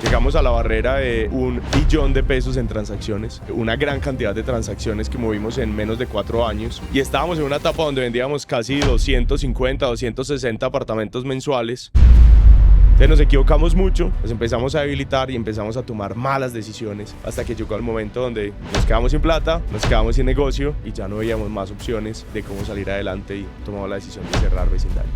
Llegamos a la barrera de 1 billón de pesos en transacciones, una gran cantidad de transacciones que movimos en menos de 4 años. Y estábamos en una etapa donde vendíamos casi 250, 260 apartamentos mensuales. Entonces nos equivocamos mucho, nos empezamos a debilitar y empezamos a tomar malas decisiones hasta que llegó el momento donde nos quedamos sin plata, nos quedamos sin negocio y ya no veíamos más opciones de cómo salir adelante y tomamos la decisión de cerrar Vecindario.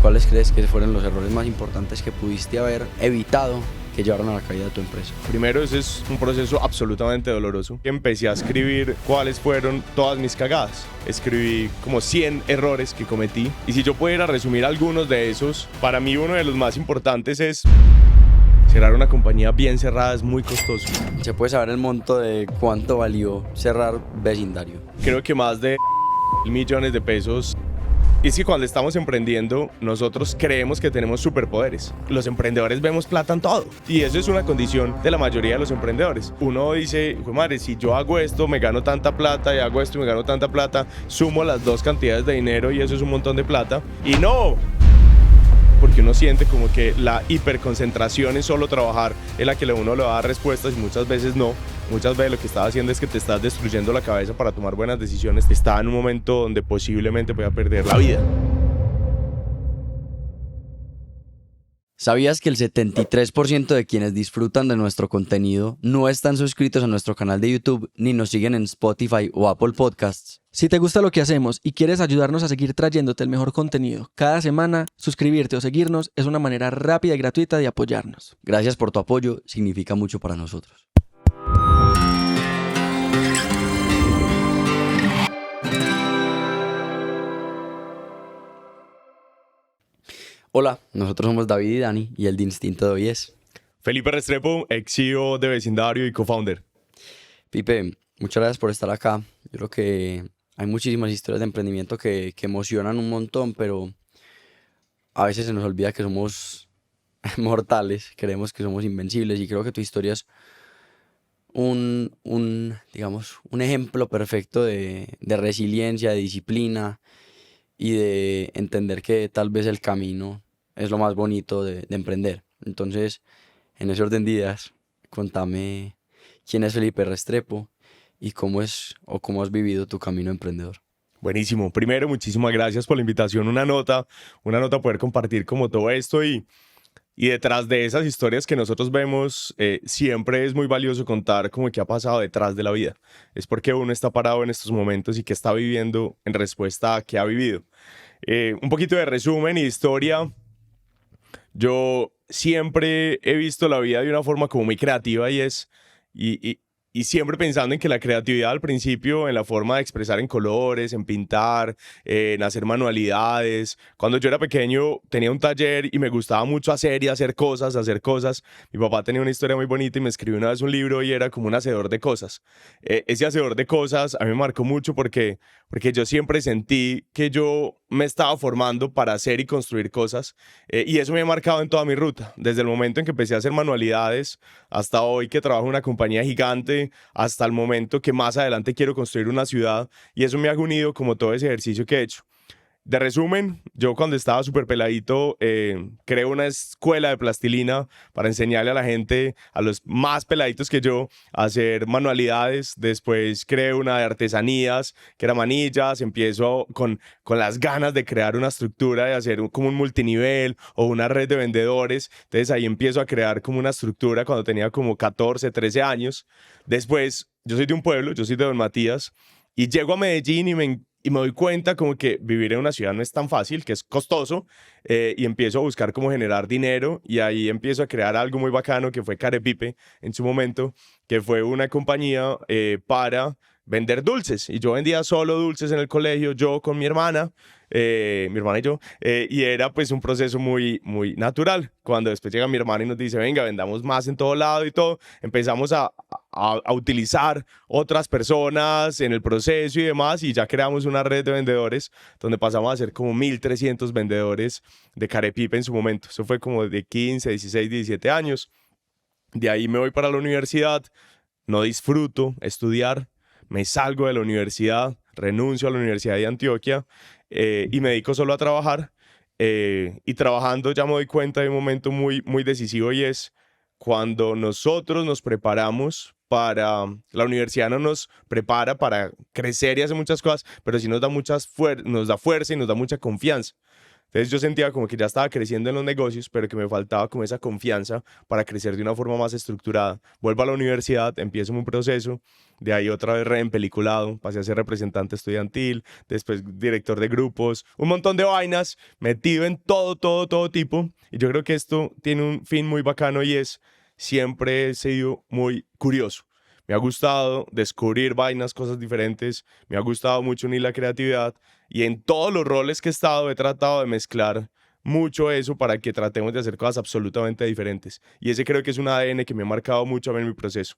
¿Cuáles crees que fueron los errores más importantes que pudiste haber evitado que llevaron a la caída de tu empresa? Primero, ese es un proceso absolutamente doloroso. Empecé a escribir cuáles fueron todas mis cagadas. Escribí como 100 errores que cometí. Y si yo pudiera resumir algunos de esos, para mí uno de los más importantes es cerrar una compañía bien cerrada es muy costoso. ¿Se puede saber el monto de cuánto valió cerrar Vecindario? Creo que más de millones de pesos. Y es que cuando estamos emprendiendo, nosotros creemos que tenemos superpoderes. Los emprendedores vemos plata en todo. Y eso es una condición de la mayoría de los emprendedores. Uno dice, madre, si yo hago esto, me gano tanta plata, y hago esto, me gano tanta plata, sumo las dos cantidades de dinero y eso es un montón de plata. Y no, porque uno siente como que la hiperconcentración en solo trabajar es la que uno le va a dar respuestas y muchas veces no. Muchas veces lo que estás haciendo es que te estás destruyendo la cabeza para tomar buenas decisiones. Está en un momento donde posiblemente pueda perder la vida. ¿Sabías que el 73% de quienes disfrutan de nuestro contenido no están suscritos a nuestro canal de YouTube ni nos siguen en Spotify o Apple Podcasts? Si te gusta lo que hacemos y quieres ayudarnos a seguir trayéndote el mejor contenido cada semana, suscribirte o seguirnos es una manera rápida y gratuita de apoyarnos. Gracias por tu apoyo, significa mucho para nosotros. Hola, nosotros somos David y Dani y el de Instinto de hoy es Felipe Restrepo, ex CEO de Vecindario y co-founder. Pipe, muchas gracias por estar acá. Yo creo que hay muchísimas historias de emprendimiento que emocionan un montón, pero a veces se nos olvida que somos mortales, creemos que somos invencibles y creo que tu historia es digamos, un ejemplo perfecto de resiliencia, de disciplina y de entender que tal vez el camino es lo más bonito de emprender. Entonces, en ese orden de ideas, contame quién es Felipe Restrepo y cómo has vivido tu camino emprendedor. Buenísimo. Primero, muchísimas gracias por la invitación. Una nota poder compartir como todo esto y detrás de esas historias que nosotros vemos, siempre es muy valioso contar como qué ha pasado detrás de la vida. Es porque uno está parado en estos momentos y qué está viviendo en respuesta a qué ha vivido. Un poquito de resumen y historia. Yo siempre he visto la vida de una forma como muy creativa y siempre pensando en que la creatividad al principio en la forma de expresar en colores, en pintar, en hacer manualidades. Cuando yo era pequeño tenía un taller y me gustaba mucho hacer cosas. Mi papá tenía una historia muy bonita y me escribió una vez un libro y era como un hacedor de cosas. Ese hacedor de cosas a mí me marcó mucho porque yo siempre sentí que yo me estaba formando para hacer y construir cosas y eso me ha marcado en toda mi ruta. Desde el momento en que empecé a hacer manualidades hasta hoy que trabajo en una compañía gigante, hasta el momento que más adelante quiero construir una ciudad y eso me ha unido como todo ese ejercicio que he hecho. De resumen, yo cuando estaba súper peladito creé una escuela de plastilina para enseñarle a la gente, a los más peladitos que yo, a hacer manualidades. Después creé una de artesanías, que era manillas. Empiezo con las ganas de crear una estructura, de hacer como un multinivel o una red de vendedores. Entonces ahí empiezo a crear como una estructura cuando tenía como 14, 13 años. Después, yo soy de un pueblo, yo soy de Don Matías, y llego a Medellín y me doy cuenta como que vivir en una ciudad no es tan fácil, que es costoso, y empiezo a buscar cómo generar dinero y ahí empiezo a crear algo muy bacano que fue Carepipe en su momento, que fue una compañía para vender dulces y yo vendía solo dulces en el colegio, yo con mi hermana y yo, y era pues un proceso muy, muy natural. Cuando después llega mi hermana y nos dice, venga, vendamos más en todo lado y todo, empezamos a utilizar otras personas en el proceso y demás, y ya creamos una red de vendedores donde pasamos a ser como 1.300 vendedores de Carepipe en su momento. Eso fue como de 15, 16, 17 años. De ahí me voy para la universidad, no disfruto estudiar, me salgo de la universidad, renuncio a la Universidad de Antioquia y me dedico solo a trabajar. Y trabajando ya me doy cuenta de un momento muy, muy decisivo y es cuando nosotros nos preparamos para, la universidad no nos prepara para crecer y hacer muchas cosas, pero sí nos da nos da fuerza y nos da mucha confianza. Entonces yo sentía como que ya estaba creciendo en los negocios, pero que me faltaba como esa confianza para crecer de una forma más estructurada. Vuelvo a la universidad, empiezo un proceso, de ahí otra vez reempeliculado, pasé a ser representante estudiantil, después director de grupos, un montón de vainas, metido en todo tipo. Y yo creo que esto tiene un fin muy bacano y es, siempre he sido muy curioso. Me ha gustado descubrir vainas, cosas diferentes, me ha gustado mucho unir la creatividad y en todos los roles que he estado he tratado de mezclar mucho eso para que tratemos de hacer cosas absolutamente diferentes. Y ese creo que es un ADN que me ha marcado mucho a mí en mi proceso.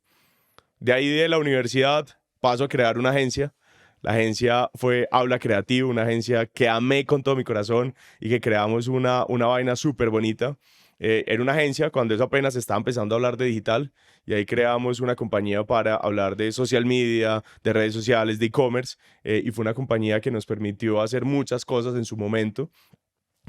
De ahí de la universidad paso a crear una agencia. La agencia fue Aula Creativo, una agencia que amé con todo mi corazón y que creamos una vaina súper bonita. Era una agencia cuando eso apenas estaba empezando a hablar de digital y ahí creamos una compañía para hablar de social media, de redes sociales, de e-commerce y fue una compañía que nos permitió hacer muchas cosas en su momento.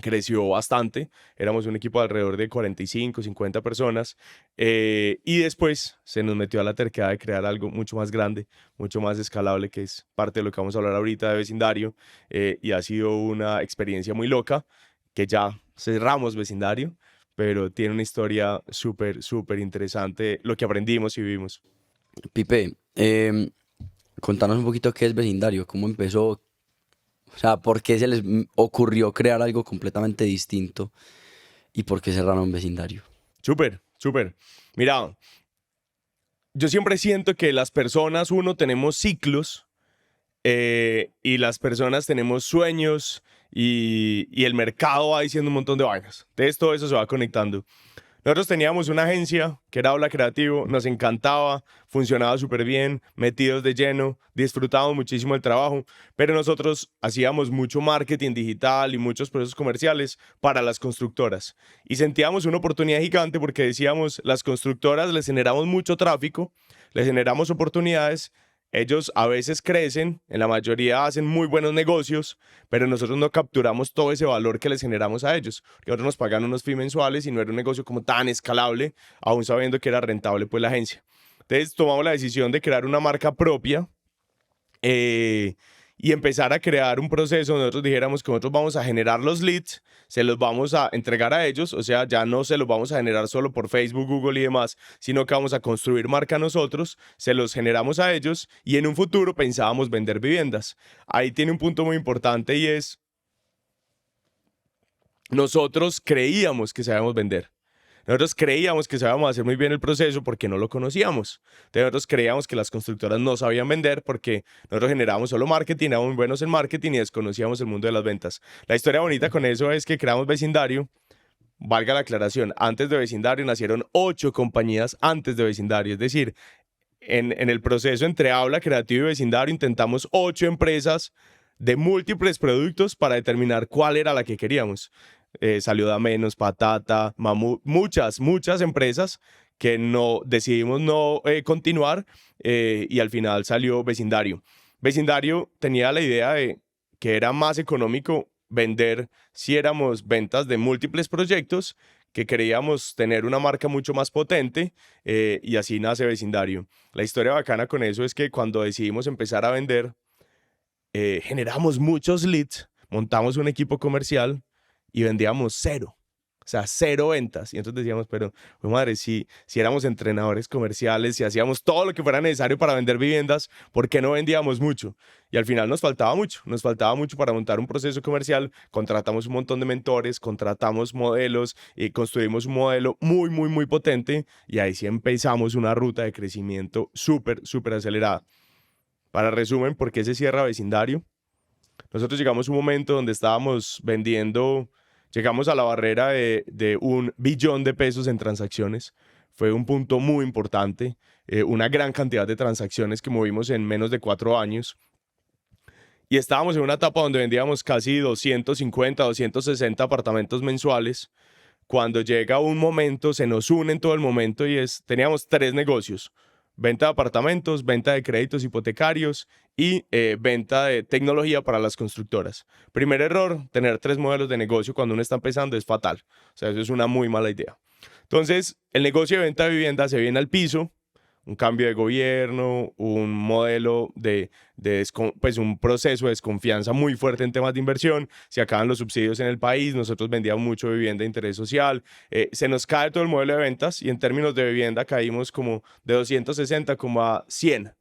Creció bastante, éramos un equipo de alrededor de 45, 50 personas y después se nos metió a la terquedad de crear algo mucho más grande, mucho más escalable, que es parte de lo que vamos a hablar ahorita de Vecindario y ha sido una experiencia muy loca que ya cerramos Vecindario, pero tiene una historia súper interesante, lo que aprendimos y vivimos. Pipe, contanos un poquito qué es Vecindario, cómo empezó, o sea, por qué se les ocurrió crear algo completamente distinto y por qué cerraron Vecindario. Súper. Mira, yo siempre siento que las personas, uno, tenemos ciclos y las personas tenemos sueños y el mercado va diciendo un montón de vainas. Entonces todo eso se va conectando. Nosotros teníamos una agencia que era Aula Creativo, nos encantaba, funcionaba súper bien, metidos de lleno, disfrutábamos muchísimo el trabajo, pero nosotros hacíamos mucho marketing digital y muchos procesos comerciales para las constructoras. Y sentíamos una oportunidad gigante porque decíamos, las constructoras les generamos mucho tráfico, les generamos oportunidades. Ellos a veces crecen, en la mayoría hacen muy buenos negocios, pero nosotros no capturamos todo ese valor que les generamos a ellos. Porque nosotros nos pagan unos fees mensuales y no era un negocio como tan escalable, aún sabiendo que era rentable pues la agencia. Entonces tomamos la decisión de crear una marca propia y empezar a crear un proceso. Nosotros dijéramos que nosotros vamos a generar los leads, se los vamos a entregar a ellos, o sea, ya no se los vamos a generar solo por Facebook, Google y demás, sino que vamos a construir marca nosotros, se los generamos a ellos y en un futuro pensábamos vender viviendas. Ahí tiene un punto muy importante y es, nosotros creíamos que sabíamos vender. Nosotros creíamos que sabíamos hacer muy bien el proceso porque no lo conocíamos. Entonces nosotros creíamos que las constructoras no sabían vender porque nosotros generábamos solo marketing, éramos muy buenos en marketing y desconocíamos el mundo de las ventas. La historia bonita con eso es que creamos Vecindario. Valga la aclaración, antes de Vecindario nacieron 8 compañías antes de Vecindario. Es decir, en el proceso entre Aula Creativo y Vecindario intentamos 8 empresas de múltiples productos para determinar cuál era la que queríamos. Salió Da Menos, Patata, Mamut, muchas empresas que decidimos no continuar y al final salió Vecindario. Vecindario tenía la idea de que era más económico vender si éramos ventas de múltiples proyectos, que queríamos tener una marca mucho más potente y así nace Vecindario. La historia bacana con eso es que cuando decidimos empezar a vender, generamos muchos leads, montamos un equipo comercial y vendíamos 0. O sea, 0 ventas. Y entonces decíamos, pero, pues madre, si éramos entrenadores comerciales, si hacíamos todo lo que fuera necesario para vender viviendas, ¿por qué no vendíamos mucho? Y al final nos faltaba mucho para montar un proceso comercial. Contratamos un montón de mentores, contratamos modelos y construimos un modelo muy potente. Y ahí sí empezamos una ruta de crecimiento súper acelerada. Para resumen, ¿por qué se cierra Vecindario? Nosotros llegamos a un momento donde estábamos vendiendo, llegamos a la barrera de $1 billón en transacciones. Fue un punto muy importante, una gran cantidad de transacciones que movimos en menos de 4 años. Y estábamos en una etapa donde vendíamos casi 250, 260 apartamentos mensuales. Cuando llega un momento, se nos une en todo el momento y teníamos 3 negocios. Venta de apartamentos, venta de créditos hipotecarios y venta de tecnología para las constructoras. Primer error, tener 3 modelos de negocio cuando uno está empezando es fatal. O sea, eso es una muy mala idea. Entonces, el negocio de venta de vivienda se viene al piso, un cambio de gobierno, un modelo pues un proceso de desconfianza muy fuerte en temas de inversión, se acaban los subsidios en el país, nosotros vendíamos mucho vivienda de interés social, se nos cae todo el modelo de ventas y en términos de vivienda caímos como de 260 como a 100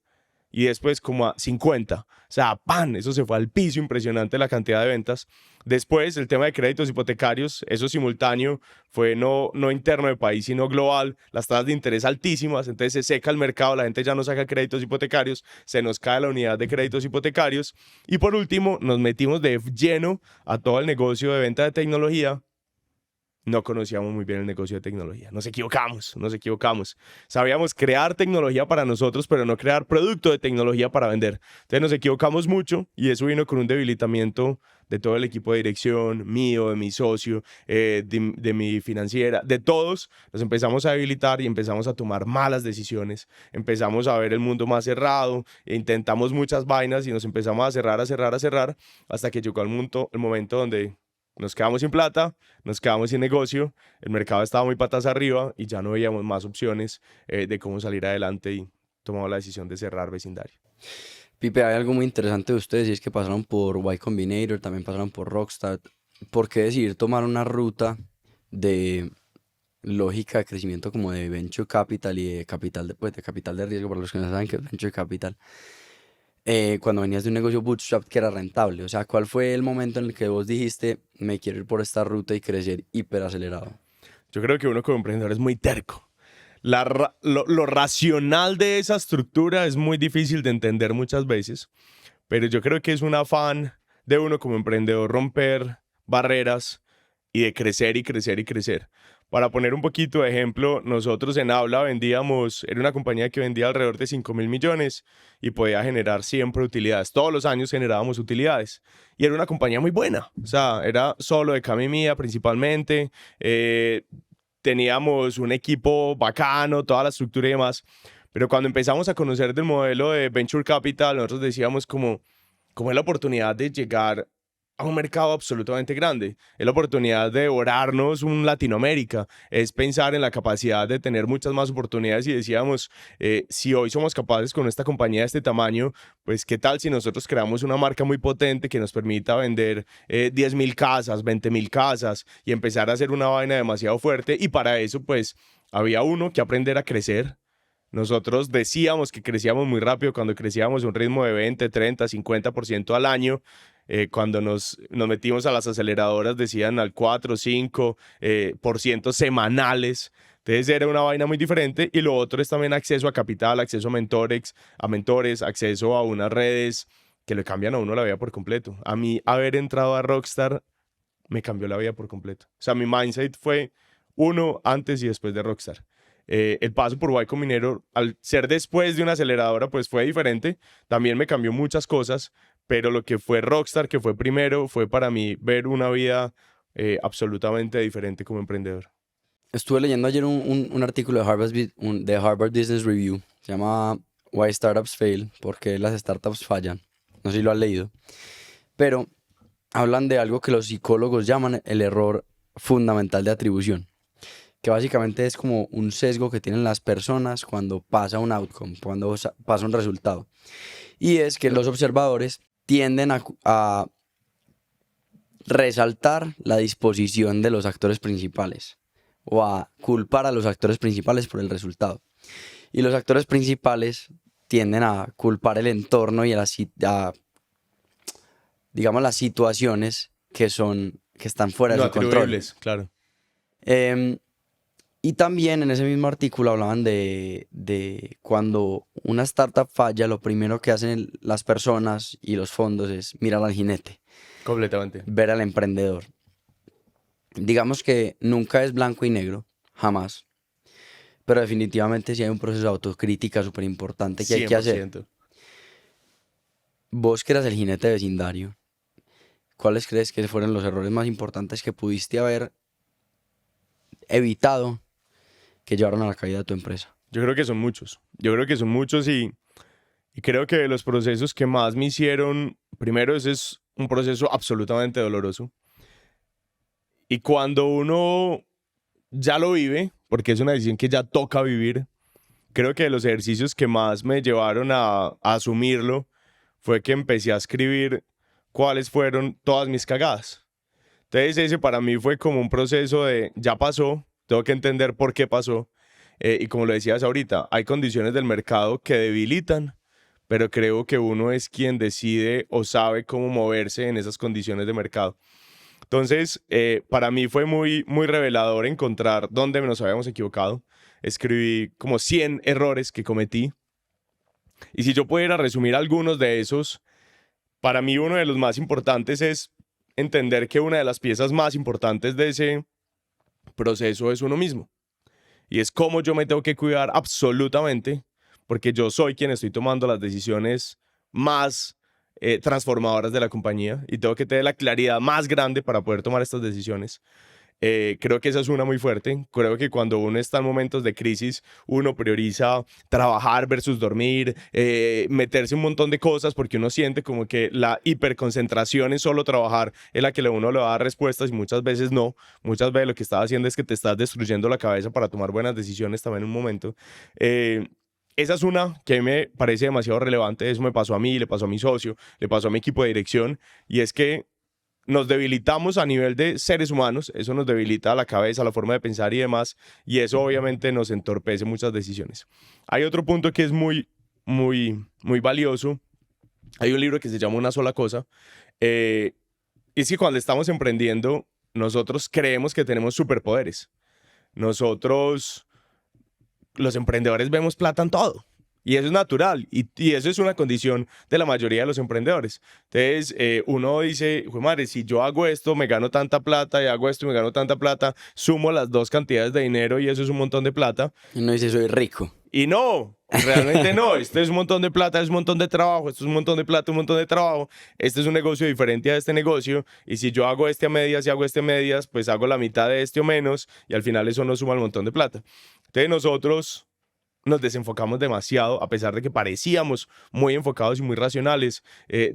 y después como a 50. O sea, ¡pam! Eso se fue al piso, impresionante la cantidad de ventas. Después, el tema de créditos hipotecarios, eso simultáneo, fue no interno del país, sino global. Las tasas de interés altísimas, entonces se seca el mercado, la gente ya no saca créditos hipotecarios, se nos cae la unidad de créditos hipotecarios. Y por último, nos metimos de lleno a todo el negocio de venta de tecnología. No conocíamos muy bien el negocio de tecnología. Nos equivocamos. Sabíamos crear tecnología para nosotros, pero no crear producto de tecnología para vender. Entonces nos equivocamos mucho y eso vino con un debilitamiento de todo el equipo de dirección, mío, de mi socio, de mi financiera, de todos. Nos empezamos a debilitar y empezamos a tomar malas decisiones. Empezamos a ver el mundo más cerrado, e intentamos muchas vainas y nos empezamos a cerrar, hasta que llegó el momento donde nos quedamos sin plata, nos quedamos sin negocio, el mercado estaba muy patas arriba y ya no veíamos más opciones de cómo salir adelante y tomamos la decisión de cerrar vecindario. Pipe, hay algo muy interesante de ustedes y es que pasaron por Y Combinator, también pasaron por Rockstar. ¿Por qué decidir tomar una ruta de lógica de crecimiento como de venture capital y de capital de capital de riesgo, para los que no saben qué es venture capital, cuando venías de un negocio bootstrap que era rentable? O sea, ¿cuál fue el momento en el que vos dijiste, me quiero ir por esta ruta y crecer hiperacelerado? Yo creo que uno como emprendedor es muy terco. Lo racional de esa estructura es muy difícil de entender muchas veces, pero yo creo que es un afán de uno como emprendedor romper barreras y de crecer y crecer y crecer. Para poner un poquito de ejemplo, nosotros en Habla era una compañía que vendía alrededor de 5.000 millones y podía generar siempre utilidades. Todos los años generábamos utilidades y era una compañía muy buena. O sea, era solo de Cami mía principalmente. Teníamos un equipo bacano, toda la estructura y demás. Pero cuando empezamos a conocer del modelo de Venture Capital, nosotros decíamos como es la oportunidad de llegar a un mercado absolutamente grande. Es la oportunidad de devorarnos un Latinoamérica. Es pensar en la capacidad de tener muchas más oportunidades y decíamos, si hoy somos capaces con esta compañía de este tamaño, pues qué tal si nosotros creamos una marca muy potente que nos permita vender 10.000 casas, 20.000 casas y empezar a hacer una vaina demasiado fuerte. Y para eso, pues, había uno que aprender a crecer. Nosotros decíamos que crecíamos muy rápido cuando crecíamos a un ritmo de 20, 30, 50% al año. Cuando nos metimos a las aceleradoras decían al 4, 5% semanales. Entonces era una vaina muy diferente. Y lo otro es también acceso a capital, acceso a mentores, acceso a unas redes que le cambian a uno la vida por completo. A mí haber entrado a Rockstar me cambió la vida por completo. O sea, mi mindset fue uno antes y después de Rockstar. El paso por Y Combinator, al ser después de una aceleradora, pues fue diferente. También me cambió muchas cosas, pero lo que fue Rockstar, que fue primero, fue para mí ver una vida absolutamente diferente como emprendedor. Estuve leyendo ayer un artículo de Harvard Business Review. Se llama Why Startups Fail, ¿por qué las startups fallan? No sé si lo has leído. Pero hablan de algo que los psicólogos llaman el error fundamental de atribución, que básicamente es como un sesgo que tienen las personas cuando pasa un outcome, cuando pasa un resultado. Y es que los observadores tienden a resaltar la disposición de los actores principales o a culpar a los actores principales por el resultado. Y los actores principales tienden a culpar el entorno y digamos, las situaciones que están fuera de su control. Claro. Y también en ese mismo artículo hablaban de cuando una startup falla, lo primero que hacen las personas y los fondos es mirar al jinete. Completamente. Ver al emprendedor. Digamos que nunca es blanco y negro, jamás. Pero definitivamente sí hay un proceso de autocrítica súper importante que hay que hacer. 100%. Vos que eras el jinete vecindario, ¿cuáles crees que fueron los errores más importantes que pudiste haber evitado que llevaron a la caída de tu empresa? Yo creo que son muchos. Y creo que los procesos que más me hicieron, primero ese es un proceso absolutamente doloroso. Y cuando uno ya lo vive, porque es una decisión que ya toca vivir. Creo que de los ejercicios que más me llevaron a asumirlo fue que empecé a escribir cuáles fueron todas mis cagadas. Entonces ese para mí fue como un proceso de ya pasó, tengo que entender por qué pasó. Y como lo decías ahorita, hay condiciones del mercado que debilitan, pero creo que uno es quien decide o sabe cómo moverse en esas condiciones de mercado. Entonces, para mí fue muy revelador encontrar dónde nos habíamos equivocado. Escribí como 100 errores que cometí. Y si yo pudiera resumir algunos de esos, para mí uno de los más importantes es entender que una de las piezas más importantes de ese proceso es uno mismo. Y es cómo yo me tengo que cuidar absolutamente, porque yo soy quien estoy tomando las decisiones más transformadoras de la compañía y tengo que tener la claridad más grande para poder tomar estas decisiones. Creo que esa es una muy fuerte. Creo que cuando uno está en momentos de crisis, uno prioriza trabajar versus dormir, meterse un montón de cosas porque uno siente como que la hiperconcentración en solo trabajar es la que uno le va a dar respuestas y muchas veces no. Muchas veces lo que estás haciendo es que te estás destruyendo la cabeza para tomar buenas decisiones también en un momento. Esa es una que me parece demasiado relevante. Eso me pasó a mí, le pasó a mi socio, le pasó a mi equipo de dirección y es que nos debilitamos a nivel de seres humanos, eso nos debilita la cabeza, la forma de pensar y demás, y eso obviamente nos entorpece muchas decisiones. Hay otro punto que es muy valioso. Hay un libro que se llama Una sola cosa. Es que cuando estamos emprendiendo, nosotros creemos que tenemos superpoderes. Nosotros, los emprendedores, vemos plata en todo. Y eso es natural, y eso es una condición de la mayoría de los emprendedores. Entonces, uno dice, "Jue madre, si yo hago esto, me gano tanta plata, y hago esto, me gano tanta plata, sumo las dos cantidades de dinero y eso es un montón de plata". Y uno dice, soy rico. Y no, realmente no. Este es un montón de plata, es un montón de trabajo, esto es un montón de plata, un montón de trabajo. Este es un negocio diferente a este negocio, y si yo hago este a medias y hago este a medias, pues hago la mitad de este o menos, y al final eso no suma un montón de plata. Entonces, nosotros nos desenfocamos demasiado, a pesar de que parecíamos muy enfocados y muy racionales,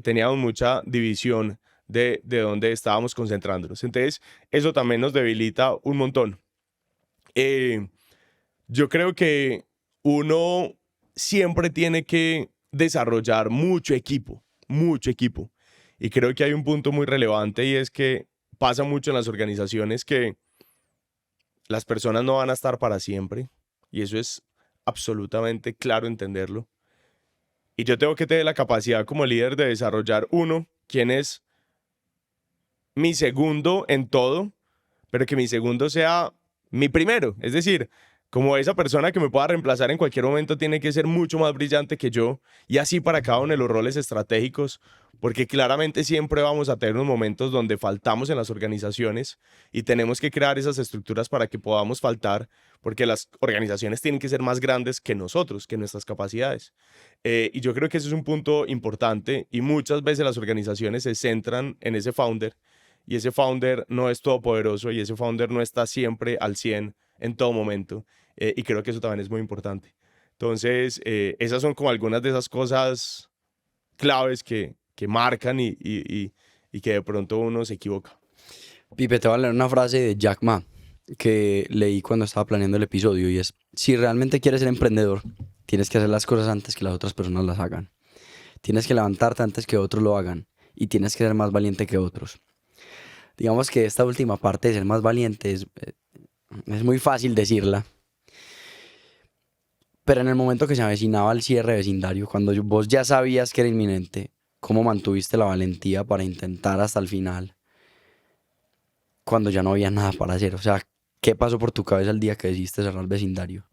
teníamos mucha división de dónde estábamos concentrándonos. Entonces, eso también nos debilita un montón. Yo creo que uno siempre tiene que desarrollar mucho equipo, mucho equipo. Y creo que hay un punto muy relevante y es que pasa mucho en las organizaciones que las personas no van a estar para siempre, y eso es absolutamente claro entenderlo. Y yo tengo que tener la capacidad como líder de desarrollar uno, quién es mi segundo en todo, pero que mi segundo sea mi primero. Es decir, como esa persona que me pueda reemplazar en cualquier momento tiene que ser mucho más brillante que yo, y así para cada uno de los roles estratégicos, porque claramente siempre vamos a tener unos momentos donde faltamos en las organizaciones y tenemos que crear esas estructuras para que podamos faltar, porque las organizaciones tienen que ser más grandes que nosotros, que nuestras capacidades. Y yo creo que ese es un punto importante, y muchas veces las organizaciones se centran en ese founder, y ese founder no es todopoderoso, y ese founder no está siempre al 100 en todo momento, y creo que eso también es muy importante. Entonces, esas son como algunas de esas cosas claves que marcan y que de pronto uno se equivoca. Pipe, te voy a leer una frase de Jack Ma que leí cuando estaba planeando el episodio, y es: si realmente quieres ser emprendedor, tienes que hacer las cosas antes que las otras personas las hagan. Tienes que levantarte antes que otros lo hagan, y tienes que ser más valiente que otros. Digamos que esta última parte de ser más valiente es muy fácil decirla, pero en el momento que se avecinaba el cierre de vecindario, cuando vos ya sabías que era inminente, ¿cómo mantuviste la valentía para intentar hasta el final cuando ya no había nada para hacer? O sea, ¿qué pasó por tu cabeza el día que decidiste cerrar el vecindario?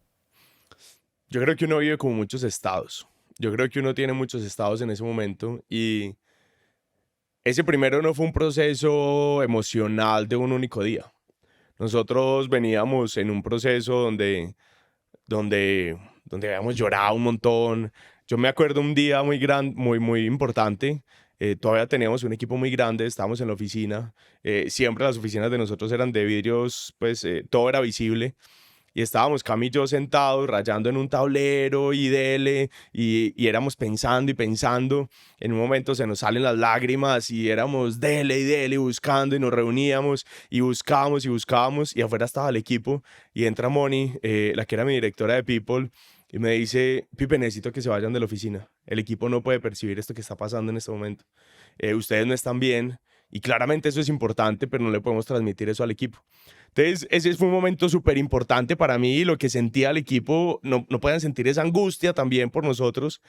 Yo creo que uno vive como muchos estados. Yo creo que uno tiene muchos estados en ese momento, y ese primero no fue un proceso emocional de un único día. Nosotros veníamos en un proceso donde habíamos llorado un montón. Yo me acuerdo un día muy grande, muy importante. Todavía teníamos un equipo muy grande, estábamos en la oficina. Siempre las oficinas de nosotros eran de vidrios, pues todo era visible. y estábamos Cami y yo sentados rayando en un tablero y dele, y éramos pensando y pensando. En un momento se nos salen las lágrimas y éramos dele y dele buscando, y nos reuníamos y buscábamos, y afuera estaba el equipo y entra Moni, la que era mi directora de People, y me dice: Pipe, necesito que se vayan de la oficina. El equipo no puede percibir esto que está pasando en este momento. Ustedes no están bien, y claramente eso es importante, pero no le podemos transmitir eso al equipo. Entonces, ese fue un momento súper importante para mí, lo que sentía el equipo, no puedan sentir esa angustia también por nosotros.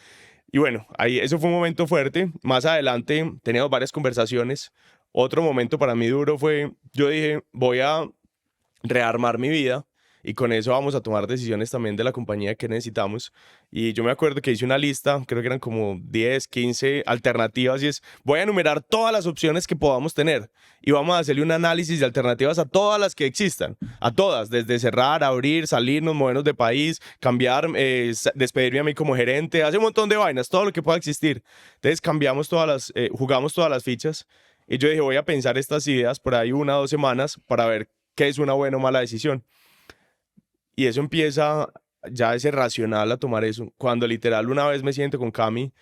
Y bueno, ahí, eso fue un momento fuerte. Más adelante teníamos varias conversaciones. Otro momento para mí duro fue, yo dije, voy a rearmar mi vida, y con eso vamos a tomar decisiones también de la compañía que necesitamos. Y yo me acuerdo que hice una lista, creo que eran como 10, 15 alternativas, y es: voy a enumerar todas las opciones que podamos tener y vamos a hacerle un análisis de alternativas a todas las que existan, a todas, desde cerrar, abrir, salirnos, movernos de país, cambiar, despedirme a mí como gerente, hace un montón de vainas, todo lo que pueda existir. Entonces cambiamos jugamos todas las fichas, y yo dije, voy a pensar estas ideas por ahí 1 o 2 semanas para ver qué es una buena o mala decisión. Y eso empieza ya ese racional a tomar eso. Cuando literal una vez me siento con Cami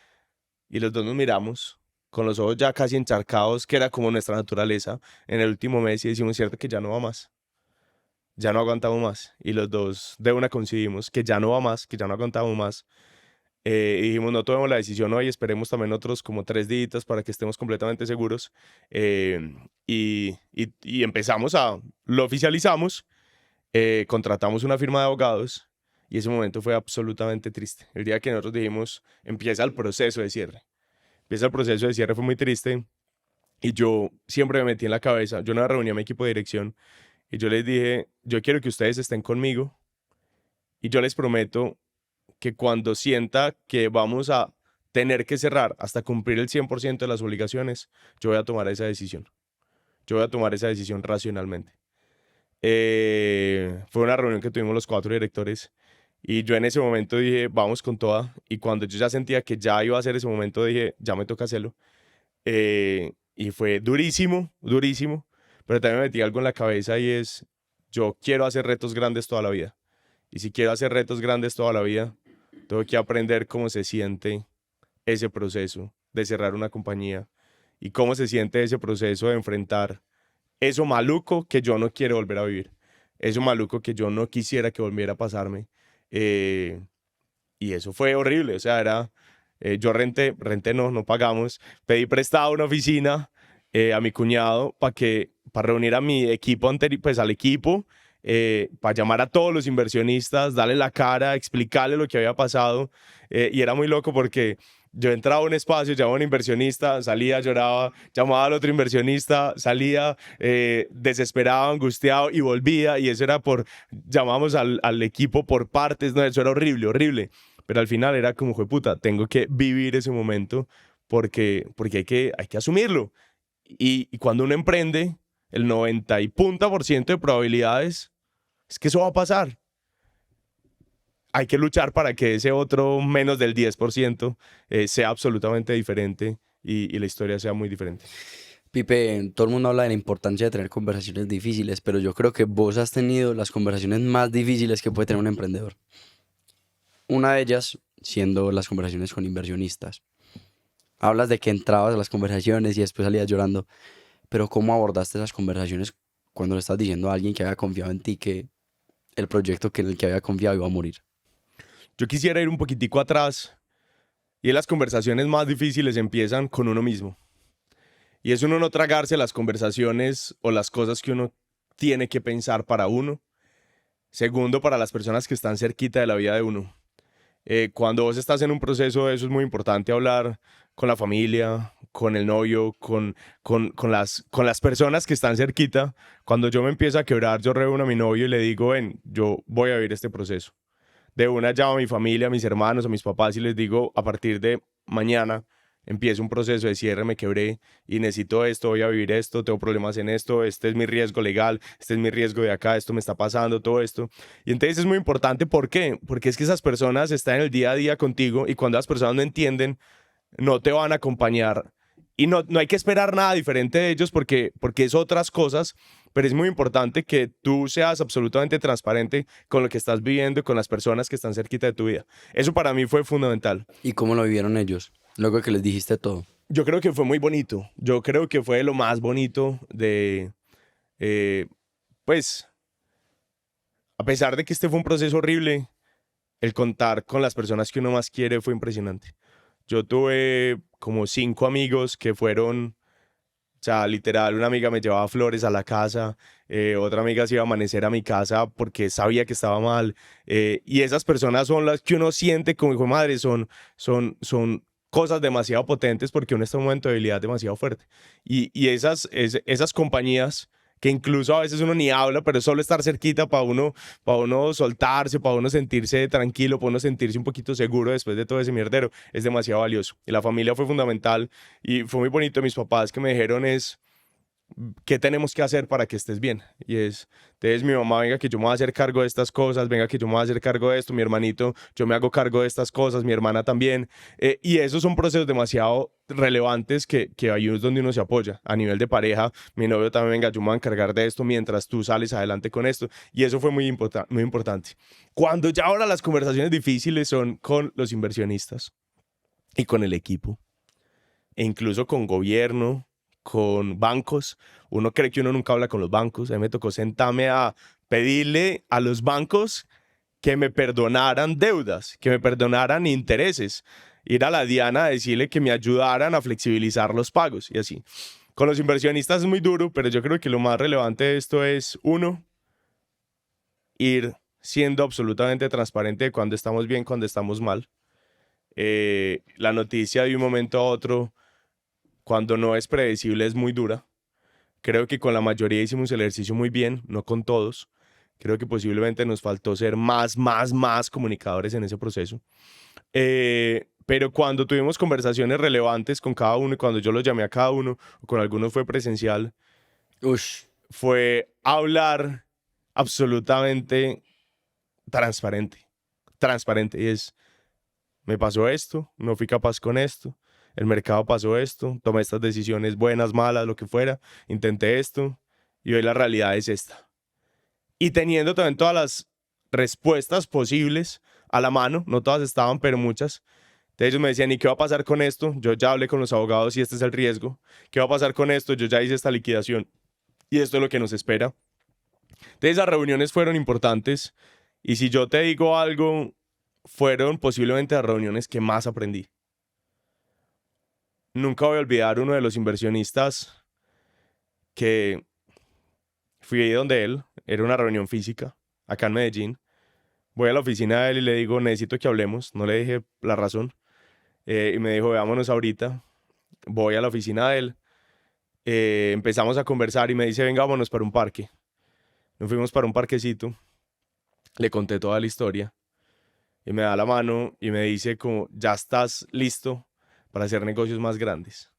y los dos nos miramos con los ojos ya casi encharcados, que era como nuestra naturaleza en el último mes, y decimos: cierto que ya no va más, ya no aguantamos más. Y los dos de una coincidimos que ya no va más, que ya no aguantamos más. Y dijimos: no tomemos la decisión hoy, esperemos también otros como 3 días para que estemos completamente seguros. Y empezamos lo oficializamos. Contratamos una firma de abogados, y ese momento fue absolutamente triste. El día que nosotros dijimos: empieza el proceso de cierre. Empieza el proceso de cierre, fue muy triste, y yo siempre me metí en la cabeza. Yo no reuní a mi equipo de dirección y yo les dije: yo quiero que ustedes estén conmigo, y yo les prometo que cuando sienta que vamos a tener que cerrar hasta cumplir el 100% de las obligaciones, yo voy a tomar esa decisión. Yo voy a tomar esa decisión racionalmente. Fue una reunión que tuvimos los 4 directores, y yo en ese momento dije: vamos con toda. Y cuando yo ya sentía que ya iba a ser ese momento, dije: ya me toca hacerlo. Y fue durísimo, durísimo, pero también me metí algo en la cabeza, y es: yo quiero hacer retos grandes toda la vida. Y si quiero hacer retos grandes toda la vida, tengo que aprender cómo se siente ese proceso de cerrar una compañía, y cómo se siente ese proceso de enfrentar eso maluco que yo no quiero volver a vivir, eso maluco que yo no quisiera que volviera a pasarme. Y eso fue horrible. O sea, yo renté no pagamos, pedí prestado una oficina a mi cuñado para reunir a mi equipo anterior, pues al equipo, para llamar a todos los inversionistas, darle la cara, explicarle lo que había pasado. Y era muy loco porque yo entraba a un espacio, llamaba a un inversionista, salía, lloraba, llamaba al otro inversionista, salía desesperado, angustiado, y volvía, y eso era llamábamos al equipo por partes, no, eso era horrible, horrible, pero al final era como: jueputa, tengo que vivir ese momento porque hay que asumirlo, y cuando uno emprende, el 90 y punta por ciento de probabilidades es que eso va a pasar. Hay que luchar para que ese otro menos del 10% sea absolutamente diferente, y la historia sea muy diferente. Pipe, todo el mundo habla de la importancia de tener conversaciones difíciles, pero yo creo que vos has tenido las conversaciones más difíciles que puede tener un emprendedor. Una de ellas siendo las conversaciones con inversionistas. Hablas de que entrabas a las conversaciones y después salías llorando, pero ¿cómo abordaste esas conversaciones cuando le estás diciendo a alguien que había confiado en ti que el proyecto en el que había confiado iba a morir? Yo quisiera ir un poquitico atrás, y las conversaciones más difíciles empiezan con uno mismo. Y es uno no tragarse las conversaciones o las cosas que uno tiene que pensar para uno. Segundo, para las personas que están cerquita de la vida de uno. Cuando vos estás en un proceso, eso es muy importante, hablar con la familia, con el novio, con las personas que están cerquita. Cuando yo me empiezo a quebrar, yo reúno a mi novio y le digo: ven, yo voy a vivir este proceso. De una llamo a mi familia, a mis hermanos, a mis papás, y les digo: a partir de mañana empiezo un proceso de cierre, me quebré y necesito esto, voy a vivir esto, tengo problemas en esto, este es mi riesgo legal, este es mi riesgo de acá, esto me está pasando, todo esto. Y entonces es muy importante. ¿Por qué? Porque es que esas personas están en el día a día contigo, y cuando las personas no entienden, no te van a acompañar. Y no hay que esperar nada diferente de ellos, porque es otras cosas, pero es muy importante que tú seas absolutamente transparente con lo que estás viviendo y con las personas que están cerquita de tu vida. Eso para mí fue fundamental. ¿Y cómo lo vivieron ellos? Luego de que les dijiste todo. Yo creo que fue muy bonito. Yo creo que fue lo más bonito de, pues, a pesar de que este fue un proceso horrible, el contar con las personas que uno más quiere fue impresionante. Yo tuve como 5 amigos que fueron, o sea, literal, una amiga me llevaba flores a la casa, otra amiga se iba a amanecer a mi casa porque sabía que estaba mal, y esas personas son las que uno siente como hijo de madre, son cosas demasiado potentes porque uno está en un momento de debilidad demasiado fuerte. Y esas compañías que incluso a veces uno ni habla, pero solo estar cerquita para uno soltarse, para uno sentirse tranquilo, para uno sentirse un poquito seguro después de todo ese mierdero, es demasiado valioso. Y la familia fue fundamental y fue muy bonito. Mis papás que me dijeron es, ¿qué tenemos que hacer para que estés bien? Y es, entonces mi mamá, venga que yo me voy a hacer cargo de estas cosas, venga que yo me voy a hacer cargo de esto, mi hermanito, yo me hago cargo de estas cosas, mi hermana también. Y esos son procesos demasiado relevantes que ahí es donde uno se apoya. A nivel de pareja, mi novio también, venga, yo me voy a encargar de esto mientras tú sales adelante con esto. Y eso fue muy importante. Cuando ya ahora las conversaciones difíciles son con los inversionistas y con el equipo, e incluso con gobierno, con bancos. Uno cree que uno nunca habla con los bancos. A mí me tocó sentarme a pedirle a los bancos que me perdonaran deudas, que me perdonaran intereses. Ir a la Diana a decirle que me ayudaran a flexibilizar los pagos y así. Con los inversionistas es muy duro, pero yo creo que lo más relevante de esto es, uno, ir siendo absolutamente transparente de cuando estamos bien, cuando estamos mal. La noticia de un momento a otro, cuando no es predecible, es muy dura. Creo que con la mayoría hicimos el ejercicio muy bien, no con todos. Creo que posiblemente nos faltó ser más comunicadores en ese proceso. Pero cuando tuvimos conversaciones relevantes con cada uno y cuando yo los llamé a cada uno, o con algunos fue presencial, fue hablar absolutamente transparente. Transparente. Y es, me pasó esto, no fui capaz con esto. El mercado pasó esto, tomé estas decisiones buenas, malas, lo que fuera, intenté esto y hoy la realidad es esta. Y teniendo también todas las respuestas posibles a la mano, no todas estaban, pero muchas. Entonces ellos me decían, ¿y qué va a pasar con esto? Yo ya hablé con los abogados y este es el riesgo. ¿Qué va a pasar con esto? Yo ya hice esta liquidación y esto es lo que nos espera. Entonces esas reuniones fueron importantes y si yo te digo algo, fueron posiblemente las reuniones que más aprendí. Nunca voy a olvidar uno de los inversionistas que fui ahí donde él, era una reunión física, acá en Medellín. Voy a la oficina de él y le digo, necesito que hablemos. No le dije la razón. Y me dijo, veámonos ahorita. Voy a la oficina de él. Empezamos a conversar y me dice, venga, vámonos para un parque. Nos fuimos para un parquecito. Le conté toda la historia. Y me da la mano y me dice, como, ya estás listo para hacer negocios más grandes.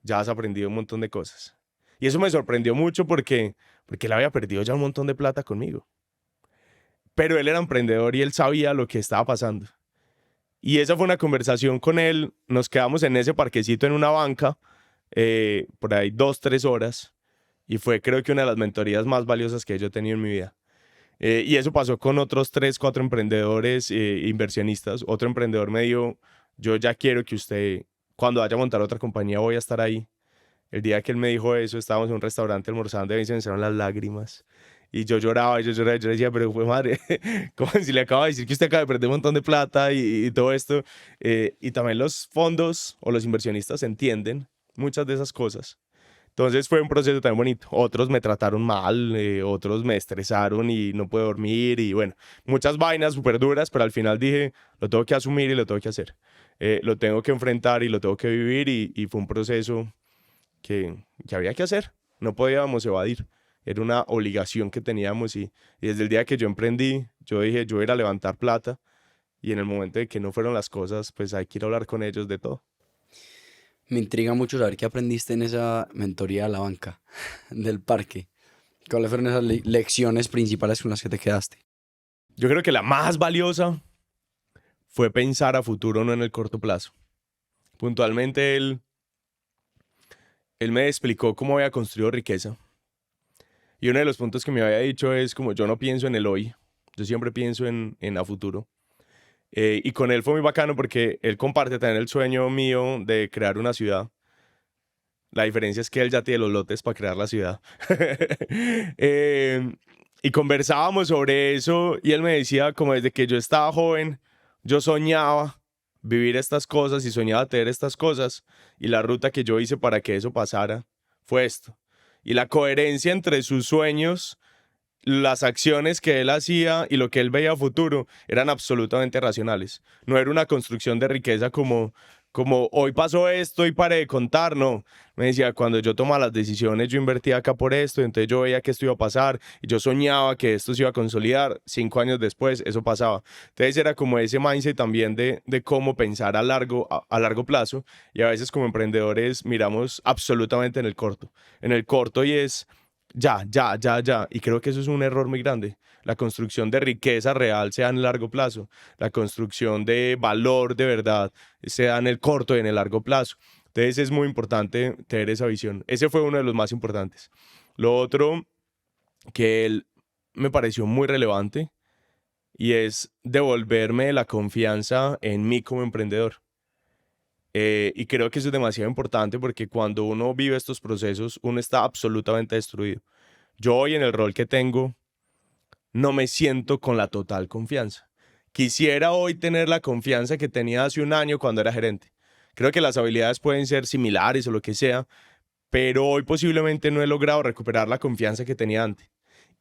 Ya has aprendido un montón de cosas. Y eso me sorprendió mucho porque él había perdido ya un montón de plata conmigo. Pero él era emprendedor y él sabía lo que estaba pasando. Y esa fue una conversación con él. Nos quedamos en ese parquecito en una banca, por ahí 2-3 horas. Y fue creo que una de las mentorías más valiosas que yo he tenido en mi vida. Y eso pasó con otros 3-4 emprendedores, inversionistas. Otro emprendedor me dijo, yo ya quiero que usted, cuando vaya a montar otra compañía, voy a estar ahí. El día que él me dijo eso, estábamos en un restaurante almorzando y se me salieron las lágrimas. Y yo lloraba, yo decía, pero fue madre, como si le acabo de decir que usted acaba de perder un montón de plata y todo esto. Y también los fondos o los inversionistas entienden muchas de esas cosas. Entonces fue un proceso tan bonito. Otros me trataron mal, otros me estresaron y no pude dormir y bueno, muchas vainas súper duras, pero al final dije, lo tengo que asumir y lo tengo que hacer. Lo tengo que enfrentar y lo tengo que vivir y fue un proceso que había que hacer. No podíamos evadir. Era una obligación que teníamos y desde el día que yo emprendí, yo dije, yo voy a ir a levantar plata y en el momento de que no fueron las cosas, pues hay que ir a hablar con ellos de todo. Me intriga mucho saber qué aprendiste en esa mentoría de la banca, del parque. ¿Cuáles fueron esas lecciones principales con las que te quedaste? Yo creo que la más valiosa fue pensar a futuro, no en el corto plazo. Puntualmente él me explicó cómo había construido riqueza. Y uno de los puntos que me había dicho es como yo no pienso en el hoy, yo siempre pienso en a futuro. Y con él fue muy bacano porque él comparte también el sueño mío de crear una ciudad. La diferencia es que él ya tiene los lotes para crear la ciudad. Eh, y conversábamos sobre eso y él me decía como desde que yo estaba joven, yo soñaba vivir estas cosas y soñaba tener estas cosas y la ruta que yo hice para que eso pasara fue esto. Y la coherencia entre sus sueños, las acciones que él hacía y lo que él veía a futuro eran absolutamente racionales. No era una construcción de riqueza como hoy pasó esto y paré de contar, no. Me decía, cuando yo tomaba las decisiones, yo invertía acá por esto, entonces yo veía que esto iba a pasar y yo soñaba que esto se iba a consolidar. 5 años después, eso pasaba. Entonces era como ese mindset también de cómo pensar a largo plazo y a veces como emprendedores miramos absolutamente en el corto y es ya, ya, ya, ya. Y creo que eso es un error muy grande. La construcción de riqueza real se da en el largo plazo. La construcción de valor de verdad se da en el corto y en el largo plazo. Entonces es muy importante tener esa visión. Ese fue uno de los más importantes. Lo otro que él me pareció muy relevante y es devolverme la confianza en mí como emprendedor. Y creo que eso es demasiado importante porque cuando uno vive estos procesos, uno está absolutamente destruido. Yo hoy en el rol que tengo, no me siento con la total confianza. Quisiera hoy tener la confianza que tenía hace un año cuando era gerente. Creo que las habilidades pueden ser similares o lo que sea, pero hoy posiblemente no he logrado recuperar la confianza que tenía antes.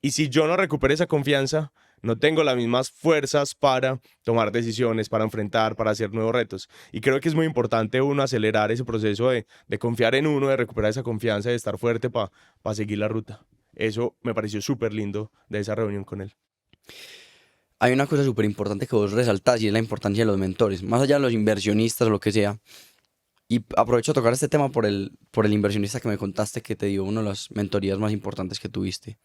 Y si yo no recupero esa confianza, no tengo las mismas fuerzas para tomar decisiones, para enfrentar, para hacer nuevos retos. Y creo que es muy importante uno acelerar ese proceso de confiar en uno, de recuperar esa confianza, de estar fuerte para seguir la ruta. Eso me pareció súper lindo de esa reunión con él. Hay una cosa súper importante que vos resaltás y es la importancia de los mentores, más allá de los inversionistas o lo que sea. Y aprovecho a tocar este tema por el inversionista que me contaste que te dio una de las mentorías más importantes que tuviste.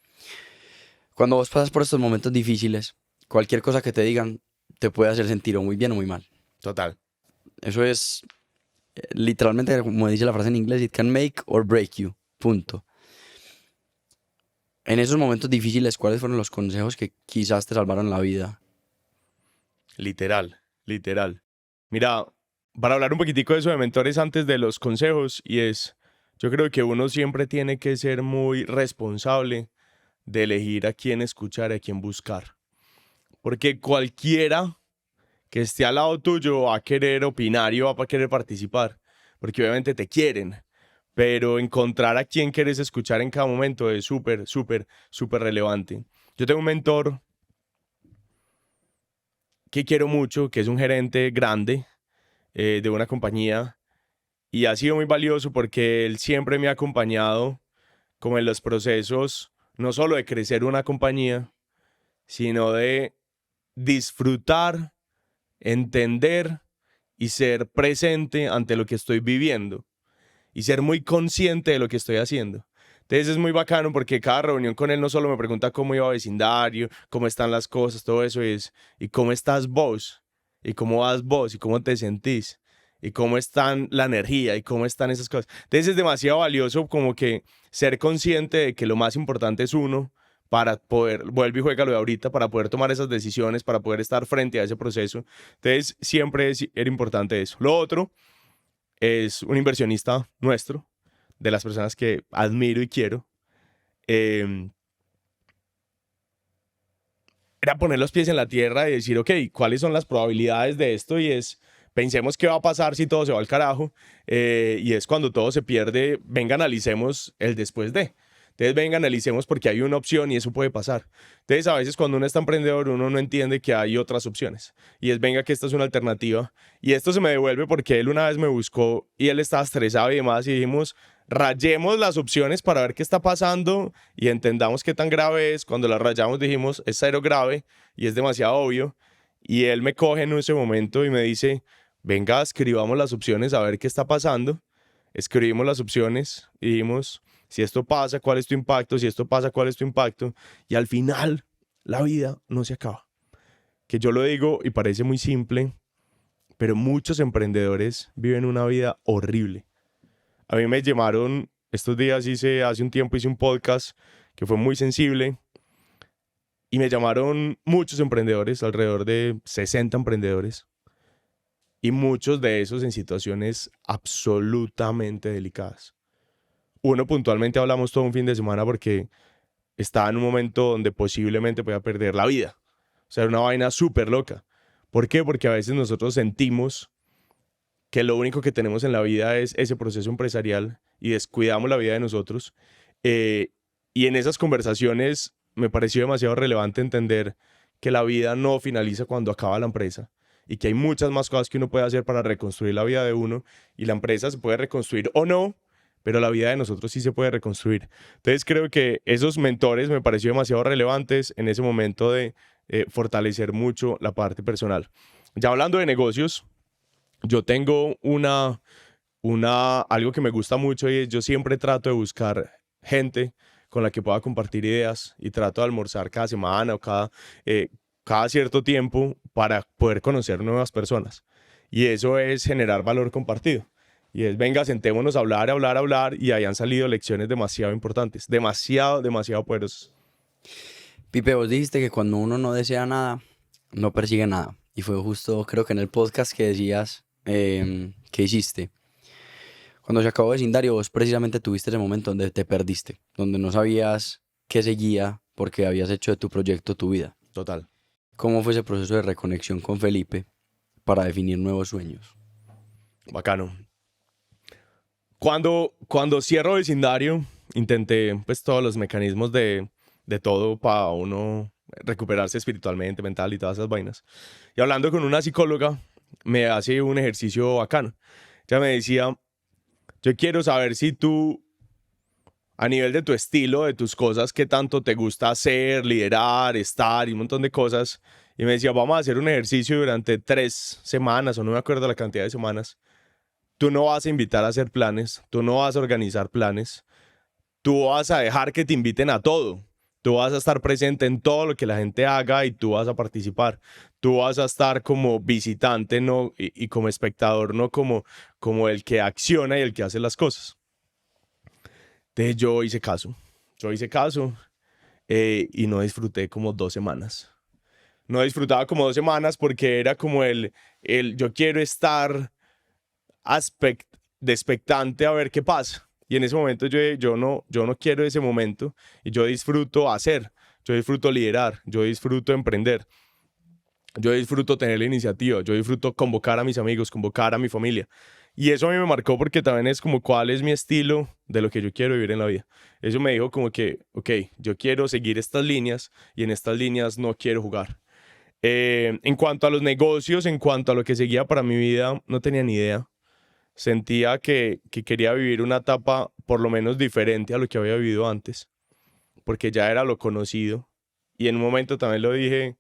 Cuando vos pasas por estos momentos difíciles, cualquier cosa que te digan te puede hacer sentir o muy bien o muy mal. Total. Eso es literalmente, como dice la frase en inglés, it can make or break you. Punto. En esos momentos difíciles, ¿cuáles fueron los consejos que quizás te salvaron la vida? Literal, literal. Mira, para hablar un poquitico de eso de mentores antes de los consejos, y es, yo creo que uno siempre tiene que ser muy responsable de elegir a quién escuchar y a quién buscar. Porque cualquiera que esté al lado tuyo va a querer opinar y va a querer participar, porque obviamente te quieren, pero encontrar a quién quieres escuchar en cada momento es súper, súper, súper relevante. Yo tengo un mentor que quiero mucho, que es un gerente grande de una compañía y ha sido muy valioso porque él siempre me ha acompañado como en los procesos, no solo de crecer una compañía, sino de disfrutar, entender y ser presente ante lo que estoy viviendo y ser muy consciente de lo que estoy haciendo. Entonces es muy bacano porque cada reunión con él no solo me pregunta cómo iba vecindario, cómo están las cosas, todo eso es, y cómo estás vos, y cómo vas vos, y cómo te sentís, y cómo están la energía, y cómo están esas cosas. Entonces es demasiado valioso como que ser consciente de que lo más importante es uno para poder, vuelve y juega lo de ahorita, para poder tomar esas decisiones, para poder estar frente a ese proceso. Entonces siempre era importante eso. Lo otro es un inversionista nuestro, de las personas que admiro y quiero, eh, era poner los pies en la tierra y decir, ok, ¿cuáles son las probabilidades de esto? Y es, pensemos qué va a pasar si todo se va al carajo, y es cuando todo se pierde, venga, analicemos el después de. Entonces, venga, analicemos porque hay una opción y eso puede pasar. Entonces, a veces cuando uno está emprendedor, uno no entiende que hay otras opciones. Y es, venga, que esta es una alternativa. Y esto se me devuelve porque él una vez me buscó y él estaba estresado y demás y dijimos, rayemos las opciones para ver qué está pasando y entendamos qué tan grave es. Cuando las rayamos dijimos, es cero grave y es demasiado obvio. Y él me coge en ese momento y me dice, venga, escribamos las opciones a ver qué está pasando. Escribimos las opciones y dijimos, si esto pasa, ¿cuál es tu impacto? Si esto pasa, ¿cuál es tu impacto? Y al final, la vida no se acaba. Que yo lo digo y parece muy simple, pero muchos emprendedores viven una vida horrible. A mí me llamaron, estos días hace un tiempo hice un podcast que fue muy sensible. Y me llamaron muchos emprendedores, alrededor de 60 emprendedores. Y muchos de esos en situaciones absolutamente delicadas. Uno puntualmente hablamos todo un fin de semana porque estaba en un momento donde posiblemente podía perder la vida. O sea, era una vaina súper loca. ¿Por qué? Porque a veces nosotros sentimos que lo único que tenemos en la vida es ese proceso empresarial y descuidamos la vida de nosotros. Y en esas conversaciones me pareció demasiado relevante entender que la vida no finaliza cuando acaba la empresa y que hay muchas más cosas que uno puede hacer para reconstruir la vida de uno, y la empresa se puede reconstruir o no, pero la vida de nosotros sí se puede reconstruir. Entonces creo que esos mentores me pareció demasiado relevantes en ese momento de fortalecer mucho la parte personal. Ya hablando de negocios, yo tengo algo que me gusta mucho, y es yo siempre trato de buscar gente con la que pueda compartir ideas, y trato de almorzar cada semana o cada cierto tiempo para poder conocer nuevas personas. Y eso es generar valor compartido. Y es, venga, sentémonos a hablar, hablar, hablar, y ahí han salido lecciones demasiado importantes, demasiado, demasiado poderosas. Pipe, vos dijiste que cuando uno no desea nada, no persigue nada. Y fue justo, creo que en el podcast que decías que hiciste. Cuando se acabó Vecindario, vos precisamente tuviste ese momento donde te perdiste, donde no sabías qué seguía porque habías hecho de tu proyecto tu vida. Total. ¿Cómo fue ese proceso de reconexión con Felipe para definir nuevos sueños? Bacano. Cuando cierro Vecindario, intenté pues todos los mecanismos de todo para uno recuperarse espiritualmente, mental y todas esas vainas. Y hablando con una psicóloga, me hace un ejercicio bacano. Ella me decía, yo quiero saber si tú, a nivel de tu estilo, de tus cosas, qué tanto te gusta hacer, liderar, estar y un montón de cosas. Y me decía, vamos a hacer un ejercicio durante 3 semanas, o no me acuerdo la cantidad de semanas. Tú no vas a invitar a hacer planes, tú no vas a organizar planes, tú vas a dejar que te inviten a todo. Tú vas a estar presente en todo lo que la gente haga y tú vas a participar. Tú vas a estar como visitante, no, y como espectador, no como el que acciona y el que hace las cosas. Entonces yo hice caso. Y no disfruté como 2 semanas. No disfrutaba como 2 semanas porque era como el yo quiero estar de expectante a ver qué pasa. Y en ese momento yo no quiero ese momento, y yo disfruto hacer, yo disfruto liderar, yo disfruto emprender, yo disfruto tener la iniciativa, yo disfruto convocar a mis amigos, convocar a mi familia. Y eso a mí me marcó porque también es como cuál es mi estilo de lo que yo quiero vivir en la vida. Eso me dijo como que, ok, yo quiero seguir estas líneas y en estas líneas no quiero jugar. En cuanto a los negocios, en cuanto a lo que seguía para mi vida, no tenía ni idea. Sentía que quería vivir una etapa por lo menos diferente a lo que había vivido antes, porque ya era lo conocido. Y en un momento también lo dije,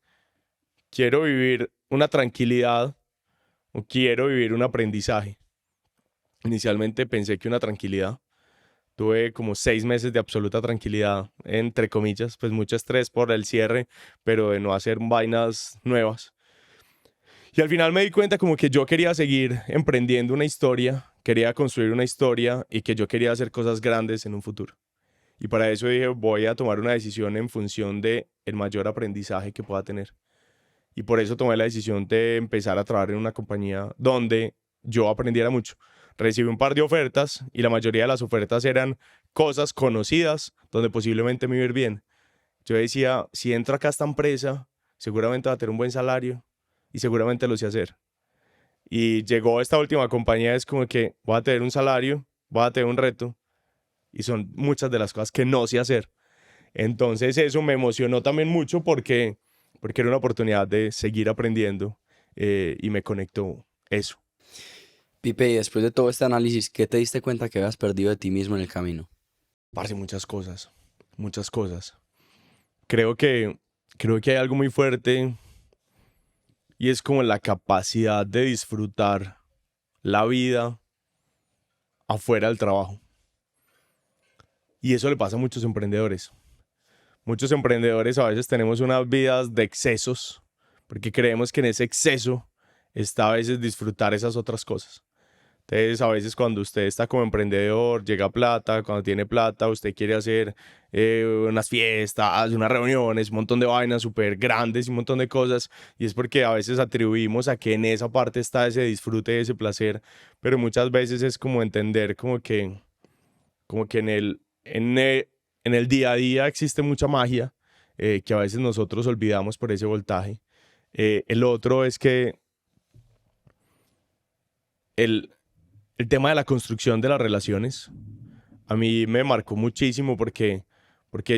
quiero vivir una tranquilidad o quiero vivir un aprendizaje. Inicialmente pensé que una tranquilidad. Tuve como 6 meses de absoluta tranquilidad, entre comillas, pues mucho estrés por el cierre, pero de no hacer vainas nuevas. Y al final me di cuenta como que yo quería seguir emprendiendo una historia, quería construir una historia y que yo quería hacer cosas grandes en un futuro. Y para eso dije, voy a tomar una decisión en función de el mayor aprendizaje que pueda tener. Y por eso tomé la decisión de empezar a trabajar en una compañía donde yo aprendiera mucho. Recibí un par de ofertas y la mayoría de las ofertas eran cosas conocidas donde posiblemente me iba a ir bien. Yo decía, si entro acá a esta empresa, seguramente va a tener un buen salario y seguramente lo sé hacer. Y llegó esta última compañía, es como que voy a tener un salario, voy a tener un reto, y son muchas de las cosas que no sé hacer. Entonces eso me emocionó también mucho porque era una oportunidad de seguir aprendiendo, y me conectó eso. Pipe, y después de todo este análisis, ¿qué te diste cuenta que habías perdido de ti mismo en el camino? Parce, muchas cosas, muchas cosas. Creo que hay algo muy fuerte, y es como la capacidad de disfrutar la vida afuera del trabajo. Y eso le pasa a muchos emprendedores. Muchos emprendedores a veces tenemos unas vidas de excesos, porque creemos que en ese exceso está a veces disfrutar esas otras cosas. Entonces, a veces cuando usted está como emprendedor, llega plata, cuando tiene plata, usted quiere hacer unas fiestas, unas reuniones, un montón de vainas súper grandes y un montón de cosas, y es porque a veces atribuimos a que en esa parte está ese disfrute, ese placer, pero muchas veces es como entender como que en el día a día existe mucha magia que a veces nosotros olvidamos por ese voltaje. El otro es que el, el tema de la construcción de las relaciones a mí me marcó muchísimo porque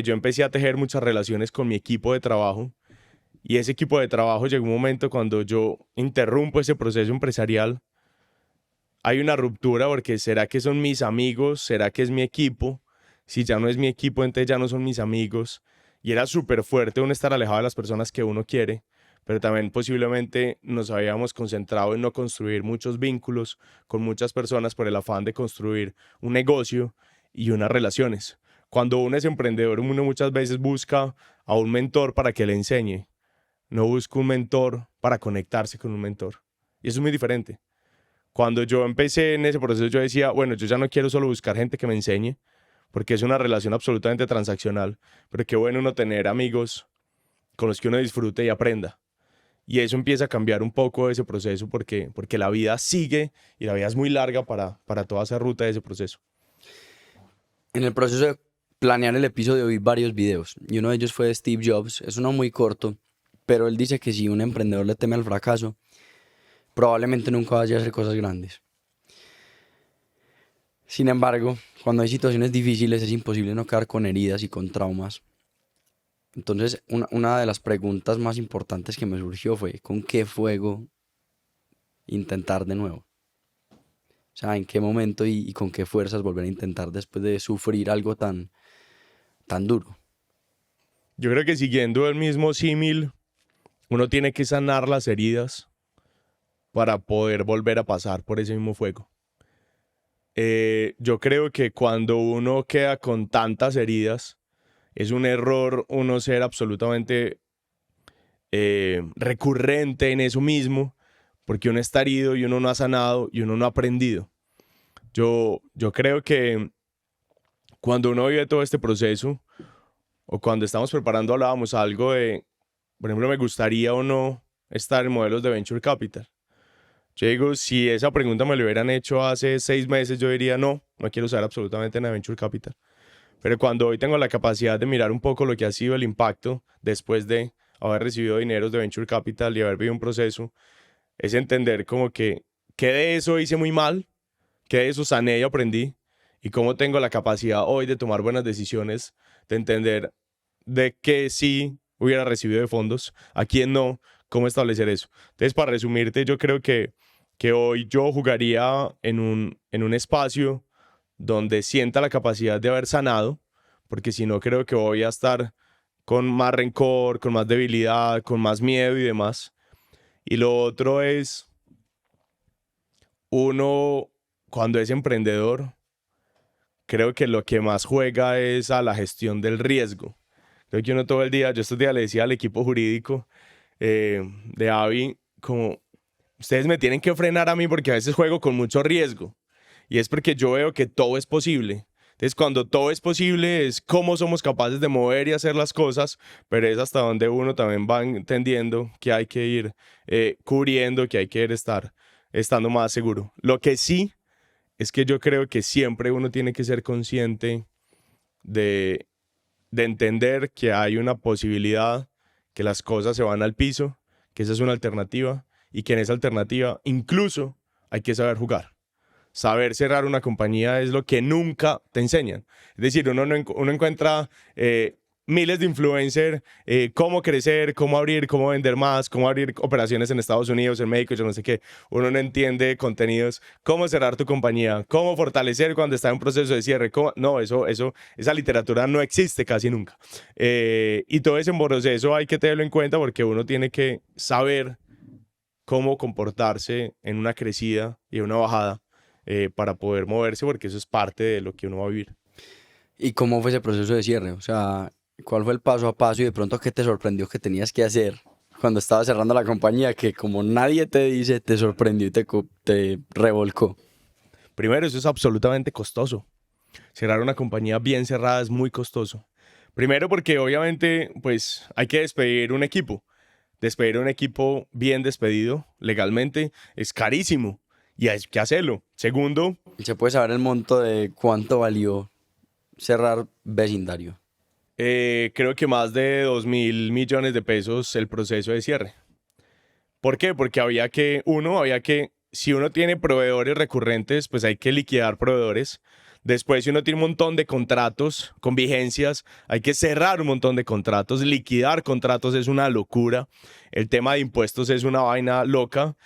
yo empecé a tejer muchas relaciones con mi equipo de trabajo y ese equipo de trabajo llegó un momento cuando yo interrumpo ese proceso empresarial, hay una ruptura porque ¿será que son mis amigos? ¿Será que es mi equipo? Si ya no es mi equipo, entonces ya no son mis amigos. Y era súper fuerte uno estar alejado de las personas que uno quiere, pero también posiblemente nos habíamos concentrado en no construir muchos vínculos con muchas personas por el afán de construir un negocio y unas relaciones. Cuando uno es emprendedor, uno muchas veces busca a un mentor para que le enseñe, no busca un mentor para conectarse con un mentor. Y eso es muy diferente. Cuando yo empecé en ese proceso, yo decía, bueno, yo ya no quiero solo buscar gente que me enseñe, porque es una relación absolutamente transaccional, pero qué bueno uno tener amigos con los que uno disfrute y aprenda. Y eso empieza a cambiar un poco ese proceso porque la vida sigue y la vida es muy larga para toda esa ruta de ese proceso. En el proceso de planear el episodio vi varios videos y uno de ellos fue de Steve Jobs. Es uno muy corto, pero él dice que si un emprendedor le teme al fracaso, probablemente nunca vaya a hacer cosas grandes. Sin embargo, cuando hay situaciones difíciles es imposible no quedar con heridas y con traumas. Entonces, una de las preguntas más importantes que me surgió fue, ¿con qué fuego intentar de nuevo? O sea, ¿en qué momento y con qué fuerzas volver a intentar después de sufrir algo tan duro? Yo creo que siguiendo el mismo símil, uno tiene que sanar las heridas para poder volver a pasar por ese mismo fuego. Yo creo que cuando uno queda con tantas heridas, es un error uno ser absolutamente recurrente en eso mismo, porque uno está herido y uno no ha sanado y uno no ha aprendido. Yo creo que cuando uno vive todo este proceso, o cuando estamos preparando, hablábamos algo de, por ejemplo, me gustaría o no estar en modelos de Venture Capital. Yo digo, si esa pregunta me lo hubieran hecho hace 6 meses, yo diría no quiero saber absolutamente nada de Venture Capital. Pero cuando hoy tengo la capacidad de mirar un poco lo que ha sido el impacto después de haber recibido dineros de Venture Capital y haber vivido un proceso, es entender como que qué de eso hice muy mal, qué de eso sané y aprendí, y cómo tengo la capacidad hoy de tomar buenas decisiones, de entender de qué sí hubiera recibido de fondos, a quién no, cómo establecer eso. Entonces, para resumirte, yo creo que hoy yo jugaría en un espacio donde sienta la capacidad de haber sanado, porque si no creo que voy a estar con más rencor, con más debilidad, con más miedo y demás. Y lo otro es, uno cuando es emprendedor, creo que lo que más juega es a la gestión del riesgo. Creo que uno todo el día, yo estos días le decía al equipo jurídico de Avi, como, ustedes me tienen que frenar a mí porque a veces juego con mucho riesgo. Y es porque yo veo que todo es posible. Entonces, cuando todo es posible, es cómo somos capaces de mover y hacer las cosas, pero es hasta donde uno también va entendiendo que hay que ir cubriendo, que hay que ir estando más seguro. Lo que sí es que yo creo que siempre uno tiene que ser consciente de entender que hay una posibilidad, que las cosas se van al piso, que esa es una alternativa y que en esa alternativa incluso hay que saber jugar. Saber cerrar una compañía es lo que nunca te enseñan. Es decir, uno encuentra miles de influencers, cómo crecer, cómo abrir, cómo vender más, cómo abrir operaciones en Estados Unidos, en México, yo no sé qué. Uno no entiende contenidos, cómo cerrar tu compañía, cómo fortalecer cuando está en un proceso de cierre. No, esa literatura no existe casi nunca. Y todo ese proceso hay que tenerlo en cuenta porque uno tiene que saber cómo comportarse en una crecida y una bajada para poder moverse, porque eso es parte de lo que uno va a vivir. ¿Y cómo fue ese proceso de cierre? O sea, ¿cuál fue el paso a paso y de pronto qué te sorprendió que tenías que hacer cuando estabas cerrando la compañía que como nadie te dice, te sorprendió y te revolcó? Primero, eso es absolutamente costoso. Cerrar una compañía bien cerrada es muy costoso. Primero porque obviamente pues hay que despedir un equipo. Despedir un equipo bien despedido legalmente es carísimo y hay que hacerlo. Segundo, ¿Se puede saber el monto de cuánto valió cerrar vecindario? creo que más de 2.000 millones de pesos el proceso de cierre. ¿Por qué? Porque si uno tiene proveedores recurrentes, pues hay que liquidar proveedores. Después, si uno tiene un montón de contratos con vigencias, hay que cerrar un montón de contratos. Liquidar contratos es una locura. El tema de impuestos es una vaina loca.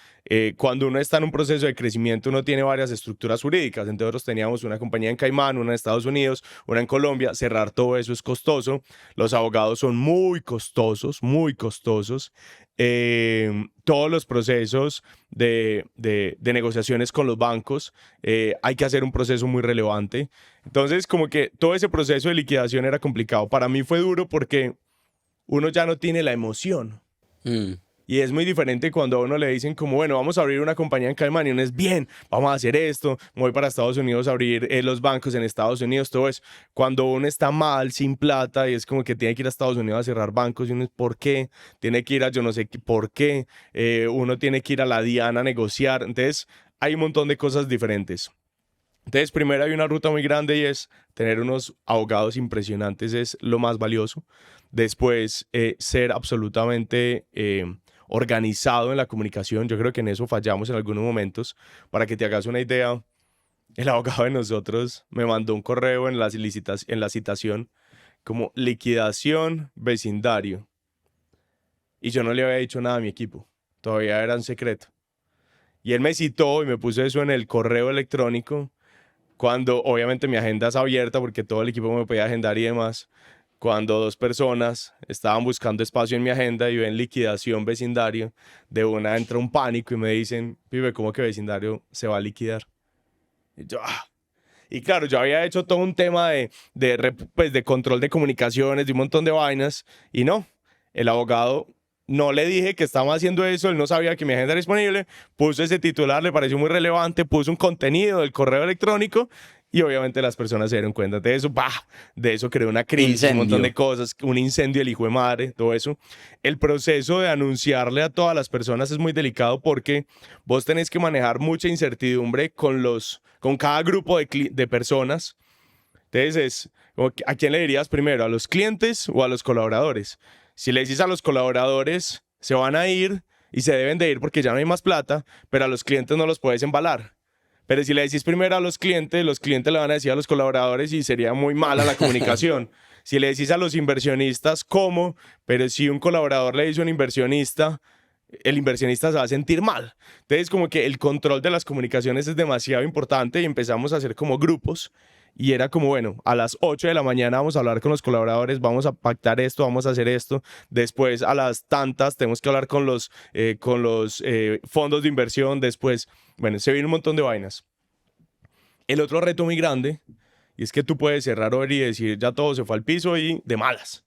Cuando uno está en un proceso de crecimiento, uno tiene varias estructuras jurídicas. Entonces, nosotros teníamos una compañía en Caimán, una en Estados Unidos, una en Colombia. Cerrar todo eso es costoso. Los abogados son muy costosos, muy costosos. Todos los procesos de negociaciones con los bancos, hay que hacer un proceso muy relevante. Entonces, como que todo ese proceso de liquidación era complicado. Para mí fue duro porque uno ya no tiene la emoción. Mm. Y es muy diferente cuando a uno le dicen como, bueno, vamos a abrir una compañía en Caimán y uno es bien, vamos a hacer esto, me voy para Estados Unidos a abrir los bancos en Estados Unidos, todo eso. Cuando uno está mal, sin plata y es como que tiene que ir a Estados Unidos a cerrar bancos y uno es, ¿por qué? Tiene que ir a yo no sé qué, ¿por qué? Uno tiene que ir a la DIAN a negociar. Entonces, hay un montón de cosas diferentes. Entonces, primero hay una ruta muy grande y es tener unos abogados impresionantes, es lo más valioso. Después, ser absolutamente organizado en la comunicación. Yo creo que en eso fallamos en algunos momentos. Para que te hagas una idea, el abogado de nosotros me mandó un correo en la citación como liquidación vecindario. Y yo no le había dicho nada a mi equipo. Todavía era un secreto. Y él me citó y me puso eso en el correo electrónico cuando obviamente mi agenda es abierta porque todo el equipo me podía agendar y demás. Cuando dos personas estaban buscando espacio en mi agenda y ven liquidación vecindario, de una entra un pánico y me dicen, pibe, ¿cómo que vecindario se va a liquidar? Y yo, ¡ah! Y claro, yo había hecho todo un tema pues, de control de comunicaciones, de un montón de vainas, y no, el abogado no le dije que estaba haciendo eso, él no sabía que mi agenda era disponible, puso ese titular, le pareció muy relevante, puso un contenido del correo electrónico y obviamente las personas se dieron cuenta de eso, ¡bah! De eso creó una crisis, un montón de cosas, un incendio, el hijo de madre, todo eso. El proceso de anunciarle a todas las personas es muy delicado porque vos tenés que manejar mucha incertidumbre con cada grupo de personas. Entonces, ¿a quién le dirías primero? ¿A los clientes o a los colaboradores? Si le decís a los colaboradores, se van a ir y se deben de ir porque ya no hay más plata, pero a los clientes no los puedes embalar. Pero si le decís primero a los clientes le van a decir a los colaboradores y sería muy mala la comunicación. Si le decís a los inversionistas, ¿cómo? Pero si un colaborador le dice a un inversionista, el inversionista se va a sentir mal. Entonces, como que el control de las comunicaciones es demasiado importante y empezamos a hacer como grupos. Y era como, bueno, a las 8 de la mañana vamos a hablar con los colaboradores, vamos a pactar esto, vamos a hacer esto. Después, a las tantas, tenemos que hablar con los fondos de inversión. Después, bueno, se viene un montón de vainas. El otro reto muy grande, y es que tú puedes cerrar hoy y decir, ya todo se fue al piso y de malas.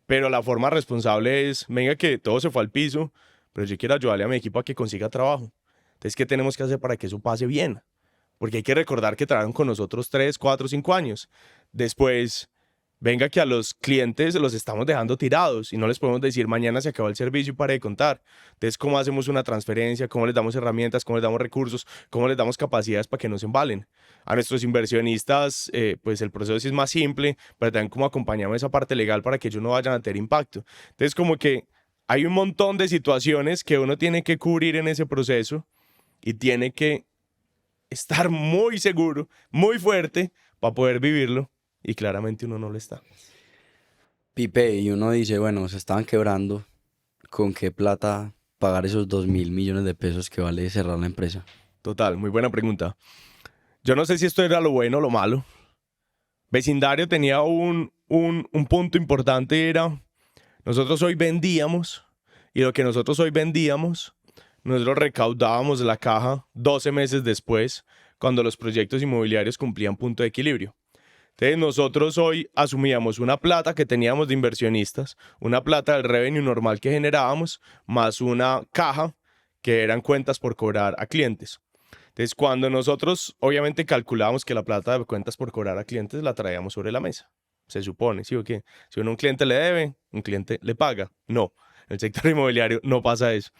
Pero la forma responsable es, venga que todo se fue al piso, pero yo quiero ayudarle a mi equipo a que consiga trabajo. Entonces, ¿qué tenemos que hacer para que eso pase bien? Porque hay que recordar que trabajan con nosotros 3, 4, 5 años. Después, venga que a los clientes los estamos dejando tirados y no les podemos decir mañana se acabó el servicio y pare de contar. Entonces, ¿cómo hacemos una transferencia? ¿Cómo les damos herramientas? ¿Cómo les damos recursos? ¿Cómo les damos capacidades para que no se embalen? A nuestros inversionistas, pues el proceso sí es más simple, pero también cómo acompañamos esa parte legal para que ellos no vayan a tener impacto. Entonces, como que hay un montón de situaciones que uno tiene que cubrir en ese proceso y tiene que estar muy seguro, muy fuerte para poder vivirlo y claramente uno no lo está. Pipe, y uno dice, bueno, se estaban quebrando, ¿con qué plata pagar esos 2.000 millones de pesos que vale cerrar la empresa? Total, muy buena pregunta. Yo no sé si esto era lo bueno o lo malo. Vecindario tenía un punto importante, era nosotros hoy vendíamos y lo que nosotros hoy vendíamos nosotros recaudábamos la caja 12 meses después, cuando los proyectos inmobiliarios cumplían punto de equilibrio. Entonces nosotros hoy asumíamos una plata que teníamos de inversionistas, una plata del revenue normal que generábamos, más una caja que eran cuentas por cobrar a clientes. Entonces, cuando nosotros obviamente calculábamos que la plata de cuentas por cobrar a clientes la traíamos sobre la mesa, se supone, ¿sí o qué? Si uno a un cliente le debe, un cliente le paga. No, en el sector inmobiliario no pasa eso.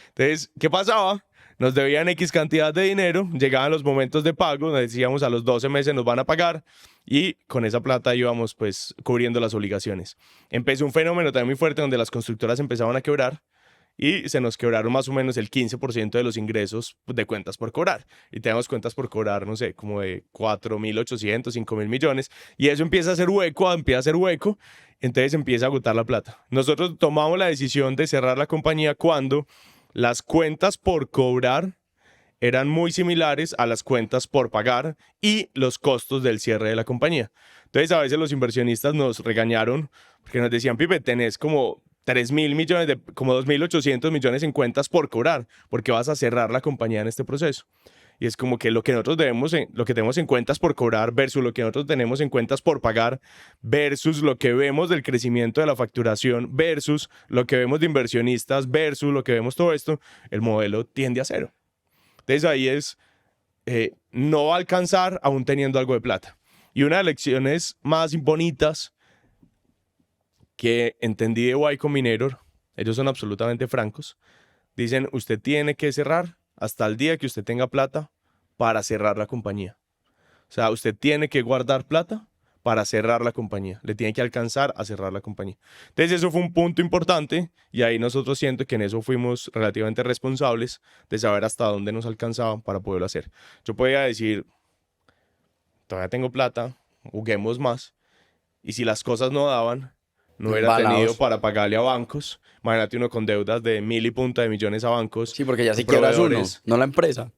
Entonces, ¿qué pasaba? Nos debían X cantidad de dinero, llegaban los momentos de pago, nos decíamos a los 12 meses nos van a pagar y con esa plata íbamos pues cubriendo las obligaciones. Empezó un fenómeno también muy fuerte donde las constructoras empezaban a quebrar y se nos quebraron más o menos el 15% de los ingresos de cuentas por cobrar. Y tenemos cuentas por cobrar, no sé, como de 4.800, 5.000 millones. Y eso empieza a hacer hueco, entonces empieza a agotar la plata. Nosotros tomamos la decisión de cerrar la compañía cuando las cuentas por cobrar eran muy similares a las cuentas por pagar y los costos del cierre de la compañía. Entonces a veces los inversionistas nos regañaron porque nos decían, Pipe, tenés como 3.000 millones, como 2.800 millones en cuentas por cobrar, porque vas a cerrar la compañía en este proceso. Y es como que lo que nosotros lo que tenemos en cuentas por cobrar versus lo que nosotros tenemos en cuentas por pagar versus lo que vemos del crecimiento de la facturación versus lo que vemos de inversionistas versus lo que vemos todo esto, el modelo tiende a cero. Entonces ahí es, no va a alcanzar aún teniendo algo de plata. Y una de las lecciones más bonitas que entendí de Y Combinator, ellos son absolutamente francos, dicen, usted tiene que cerrar hasta el día que usted tenga plata para cerrar la compañía. O sea, usted tiene que guardar plata para cerrar la compañía. Le tiene que alcanzar a cerrar la compañía. Entonces eso fue un punto importante y ahí nosotros siento que en eso fuimos relativamente responsables de saber hasta dónde nos alcanzaba para poderlo hacer. Yo podía decir, todavía tengo plata, juguemos más. Y si las cosas no daban, no hubiera tenido para pagarle a bancos. Imagínate uno con deudas de 1.000 y punta de millones a bancos. Sí, porque ya si quiebras uno, no la empresa.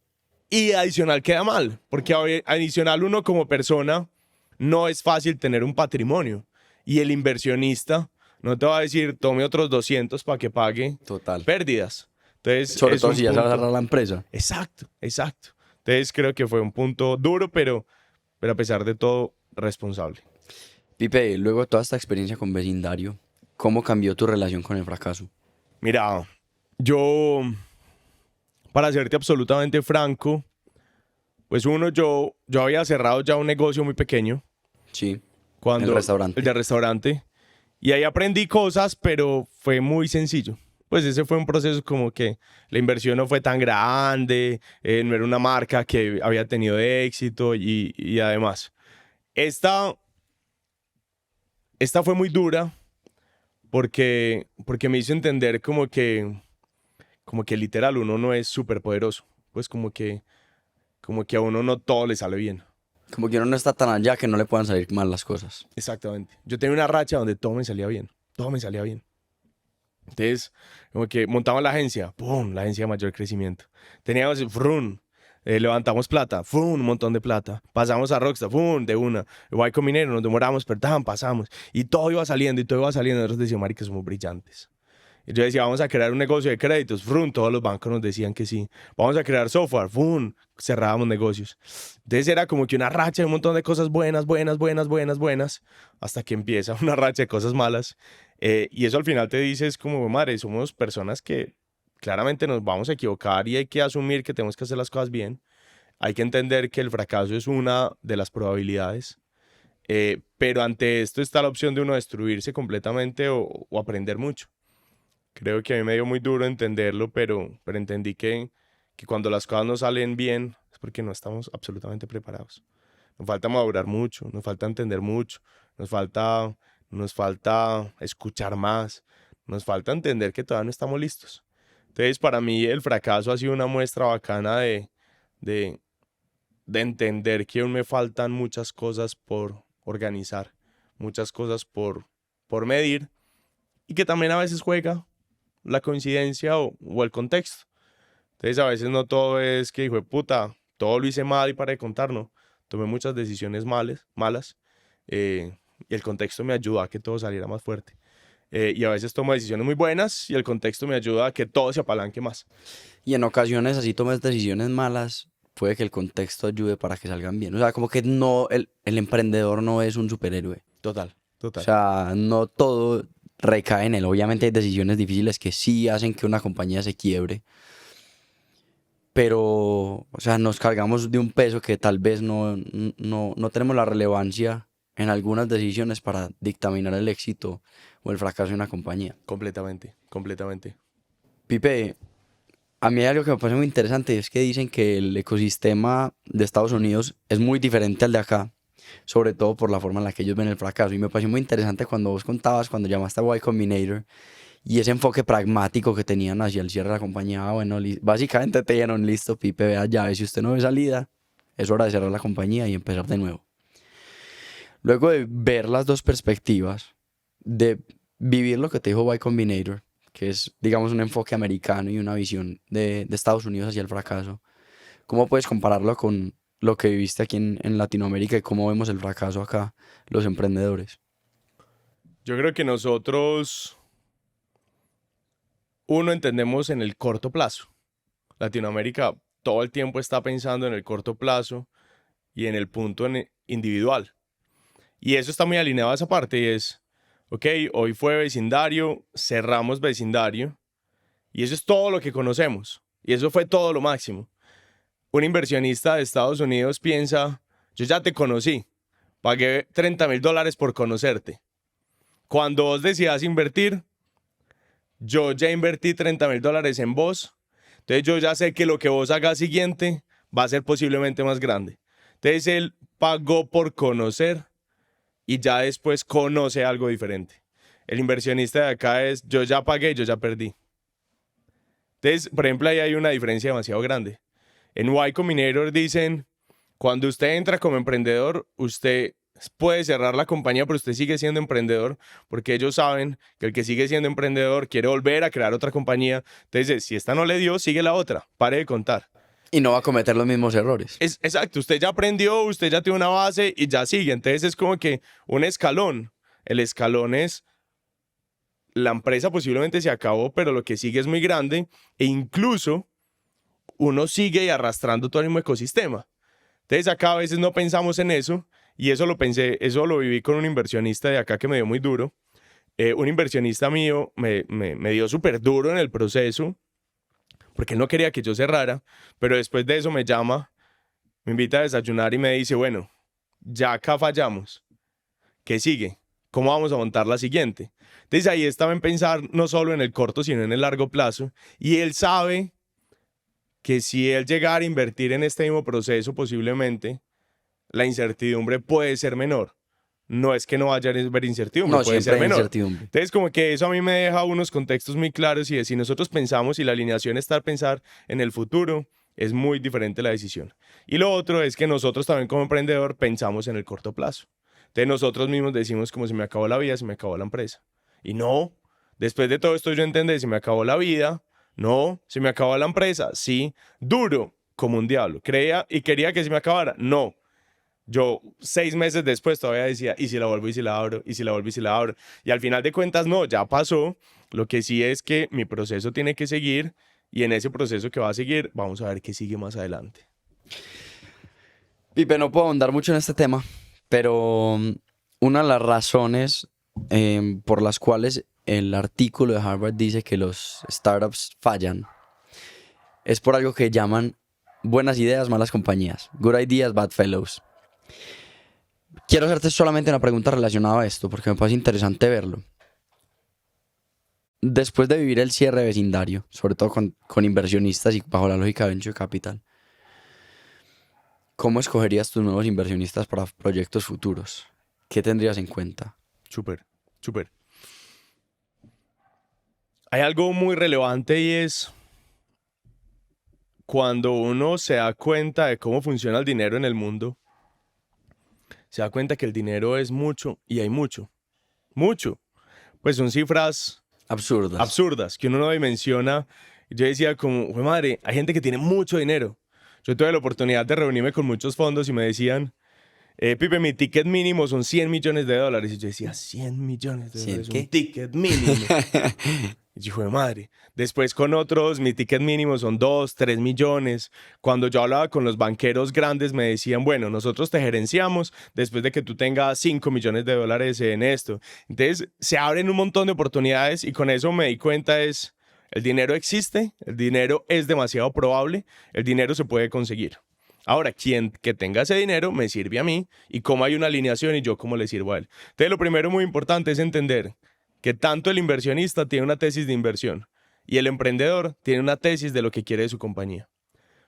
Y adicional queda mal, porque adicional uno como persona no es fácil tener un patrimonio. Y el inversionista no te va a decir, tome otros 200 para que pague pérdidas. Entonces, sobre todo si ya se va a cerrar la empresa. Exacto. Entonces creo que fue un punto duro, pero a pesar de todo, responsable. Pipe, luego de toda esta experiencia con vecindario, ¿cómo cambió tu relación con el fracaso? Mira, yo, para serte absolutamente franco, pues yo había cerrado ya un negocio muy pequeño. Sí, el restaurante. El de restaurante. Y ahí aprendí cosas, pero fue muy sencillo. Pues ese fue un proceso como que la inversión no fue tan grande, no era una marca que había tenido éxito y además. Esta fue muy dura porque me hizo entender como que literal uno no es súper poderoso. Pues como que a uno no todo le sale bien. Como que uno no está tan allá que no le puedan salir mal las cosas. Exactamente. Yo tenía una racha donde todo me salía bien. Todo me salía bien. Entonces, como que montamos la agencia. ¡Pum! La agencia de mayor crecimiento. Teníamos, ¡frum! Levantamos plata, ¡fum! Un montón de plata. Pasamos a Rockstar, ¡fum! De una. Y Combinator, nos demoramos, pero pasamos. Y todo iba saliendo, Nosotros decíamos, marica, somos brillantes. Y yo decía, vamos a crear un negocio de créditos, ¡frum! Todos los bancos nos decían que sí. Vamos a crear software, ¡fum! Cerrábamos negocios. Entonces era como que una racha de un montón de cosas buenas, hasta que empieza una racha de cosas malas. Y eso al final te dices como, madre, somos personas que claramente nos vamos a equivocar y hay que asumir que tenemos que hacer las cosas bien. Hay que entender que el fracaso es una de las probabilidades. Pero ante esto está la opción de uno destruirse completamente o aprender mucho. Creo que a mí me dio muy duro entenderlo, pero entendí que cuando las cosas no salen bien es porque no estamos absolutamente preparados. Nos falta madurar mucho, nos falta entender mucho, nos falta escuchar más, nos falta entender que todavía no estamos listos. Entonces, para mí el fracaso ha sido una muestra bacana de entender que aún me faltan muchas cosas por organizar, muchas cosas por medir y que también a veces juega la coincidencia o el contexto. Entonces a veces no todo es que hijo de puta, todo lo hice mal y para de contar, no. Tomé muchas decisiones malas y el contexto me ayudó a que todo saliera más fuerte. Y a veces tomo decisiones muy buenas y el contexto me ayuda a que todo se apalanque más. Y en ocasiones así tomas decisiones malas, puede que el contexto ayude para que salgan bien. O sea, como que no, el emprendedor no es un superhéroe. Total. O sea, no todo recae en él. Obviamente hay decisiones difíciles que sí hacen que una compañía se quiebre. pero, o sea, nos cargamos de un peso que tal vez no tenemos la relevancia en algunas decisiones para dictaminar el éxito o el fracaso de una compañía. Completamente, completamente. Pipe, a mí hay algo que me parece muy interesante y es que dicen que el ecosistema de Estados Unidos es muy diferente al de acá, sobre todo por la forma en la que ellos ven el fracaso. Y me pareció muy interesante cuando vos contabas, cuando llamaste a Y Combinator, y ese enfoque pragmático que tenían hacia el cierre de la compañía. Bueno, básicamente te dijeron, listo, Pipe, vea llave, si usted no ve salida, es hora de cerrar la compañía y empezar de nuevo. Luego de ver las dos perspectivas, de vivir lo que te dijo Y Combinator, que es, digamos, un enfoque americano y una visión de Estados Unidos hacia el fracaso, ¿cómo puedes compararlo con lo que viviste aquí en Latinoamérica y cómo vemos el fracaso acá, los emprendedores? Yo creo que nosotros, entendemos en el corto plazo. Latinoamérica todo el tiempo está pensando en el corto plazo y en el punto individual. Y eso está muy alineado a esa parte y es, ok, hoy fue vecindario, cerramos vecindario y eso es todo lo que conocemos. Y eso fue todo lo máximo. Un inversionista de Estados Unidos piensa, yo ya te conocí, pagué $30,000 por conocerte. Cuando vos decidas invertir, yo ya invertí $30,000 en vos, entonces yo ya sé que lo que vos hagas siguiente va a ser posiblemente más grande. Entonces él pagó por conocer y ya después conoce algo diferente. El inversionista de acá es, yo ya pagué, yo ya perdí. Entonces, por ejemplo, ahí hay una diferencia demasiado grande. En Y Combinator dicen, cuando usted entra como emprendedor, usted puede cerrar la compañía, pero usted sigue siendo emprendedor, porque ellos saben que el que sigue siendo emprendedor quiere volver a crear otra compañía. Entonces, si esta no le dio, sigue la otra, pare de contar. Y no va a cometer los mismos errores. Exacto, usted ya aprendió, usted ya tiene una base y ya sigue. Entonces es como que un escalón. El escalón es, la empresa posiblemente se acabó, pero lo que sigue es muy grande e incluso uno sigue arrastrando todo el mismo ecosistema. Entonces acá a veces no pensamos en eso y eso lo viví con un inversionista de acá que me dio muy duro. Un inversionista mío me dio súper duro en el proceso porque él no quería que yo cerrara, pero después de eso me llama, me invita a desayunar y me dice, bueno, ya acá fallamos, ¿qué sigue? ¿Cómo vamos a montar la siguiente? Entonces ahí estaba en pensar no solo en el corto, sino en el largo plazo, y él sabe que si él llegara a invertir en este mismo proceso, posiblemente la incertidumbre puede ser menor. No es que no vaya a haber incertidumbre, No, puede siempre ser hay menor. incertidumbre. Entonces, como que eso a mí me deja unos contextos muy claros y de si nosotros pensamos y la alineación está al pensar en el futuro, es muy diferente la decisión. Y lo otro es que nosotros también como emprendedor pensamos en el corto plazo. Entonces nosotros mismos decimos como se me acabó la vida, se me acabó la empresa. Y no, después de todo esto yo entendí, se me acabó la vida, no, se me acabó la empresa, sí, duro como un diablo. Creía y quería que se me acabara, no. Yo 6 meses después todavía decía, ¿y si la vuelvo y si la abro? ¿Y si la vuelvo y si la abro? Y al final de cuentas, no, ya pasó. Lo que sí es que mi proceso tiene que seguir y en ese proceso que va a seguir, vamos a ver qué sigue más adelante. Pipe, no puedo ahondar mucho en este tema, pero una de las razones por las cuales el artículo de Harvard dice que los startups fallan es por algo que llaman buenas ideas, malas compañías. Good ideas, bad fellows. Quiero hacerte solamente una pregunta relacionada a esto, porque me parece interesante verlo. Después de vivir el cierre de vecindario, sobre todo con inversionistas y bajo la lógica de Venture Capital, ¿cómo escogerías tus nuevos inversionistas para proyectos futuros? ¿Qué tendrías en cuenta? Súper, súper. Hay algo muy relevante y es cuando uno se da cuenta de cómo funciona el dinero en el mundo, se da cuenta que el dinero es mucho y hay mucho. Mucho. Pues son cifras absurdas que uno no dimensiona. Yo decía como, "Jue madre, hay gente que tiene mucho dinero". Yo tuve la oportunidad de reunirme con muchos fondos y me decían, Pipe, mi ticket mínimo son $100 millones. Y yo decía, $100 millones, ¿qué? un ticket mínimo. Y yo, "Jue madre". Después con otros, mi ticket mínimo son 2, 3 millones. Cuando yo hablaba con los banqueros grandes, me decían, bueno, nosotros te gerenciamos después de que tú tengas $5 millones en esto. Entonces, se abren un montón de oportunidades y con eso me di cuenta es, El dinero existe, el dinero es demasiado probable, el dinero se puede conseguir. Ahora, quien que tenga ese dinero me sirve a mí y cómo hay una alineación y yo cómo le sirvo a él. Entonces, lo primero muy importante es entender que tanto el inversionista tiene una tesis de inversión y el emprendedor tiene una tesis de lo que quiere de su compañía.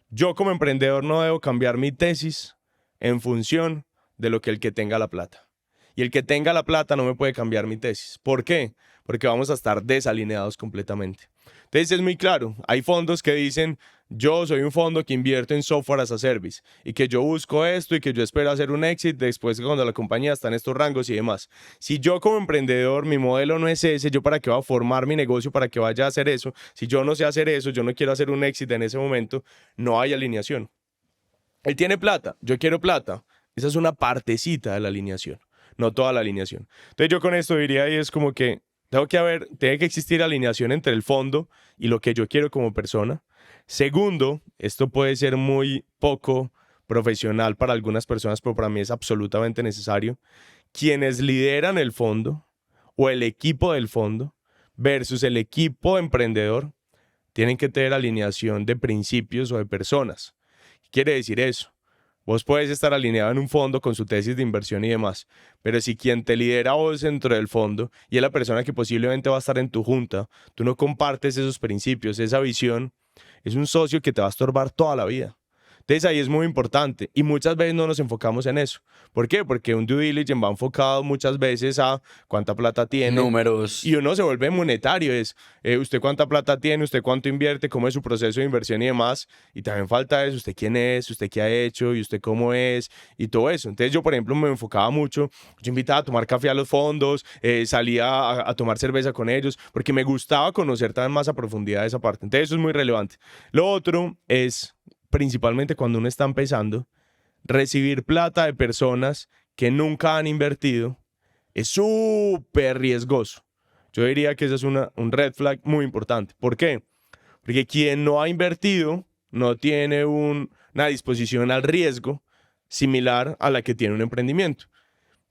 Yo como emprendedor no debo cambiar mi tesis en función de lo que el que tenga la plata. Y el que tenga la plata no me puede cambiar mi tesis. ¿Por qué? Porque vamos a estar desalineados completamente. Entonces es muy claro, hay fondos que dicen, yo soy un fondo que invierto en software as a service y que yo busco esto y que yo espero hacer un éxito después cuando la compañía está en estos rangos y demás. Si yo como emprendedor, mi modelo no es ese, yo para qué voy a formar mi negocio, para qué vaya a hacer eso, si yo no sé hacer eso, yo no quiero hacer un éxito en ese momento, no hay alineación. Él tiene plata, yo quiero plata. Esa es una partecita de la alineación, no toda la alineación. Entonces yo con esto diría y es como que tiene que existir alineación entre el fondo y lo que yo quiero como persona. Segundo, esto puede ser muy poco profesional para algunas personas, pero para mí es absolutamente necesario. Quienes lideran el fondo o el equipo del fondo versus el equipo emprendedor tienen que tener alineación de principios o de personas. ¿Qué quiere decir eso? Vos puedes estar alineado en un fondo con su tesis de inversión y demás, pero si quien te lidera a vos dentro del fondo y es la persona que posiblemente va a estar en tu junta, tú no compartes esos principios, esa visión, es un socio que te va a estorbar toda la vida. Entonces ahí es muy importante y muchas veces no nos enfocamos en eso. ¿Por qué? Porque un due diligence va enfocado muchas veces a cuánta plata tiene. Números. Y uno se vuelve monetario, es usted cuánta plata tiene, usted cuánto invierte, cómo es su proceso de inversión y demás. Y también falta eso, usted quién es, usted qué ha hecho y usted cómo es y todo eso. Entonces yo, por ejemplo, me enfocaba mucho, yo invitaba a tomar café a los fondos, salía a tomar cerveza con ellos, porque me gustaba conocer también más a profundidad esa parte. Entonces eso es muy relevante. Lo otro es, principalmente cuando uno está empezando, recibir plata de personas que nunca han invertido es súper riesgoso. Yo diría que ese es un red flag muy importante. ¿Por qué? Porque quien no ha invertido no tiene una disposición al riesgo similar a la que tiene un emprendimiento.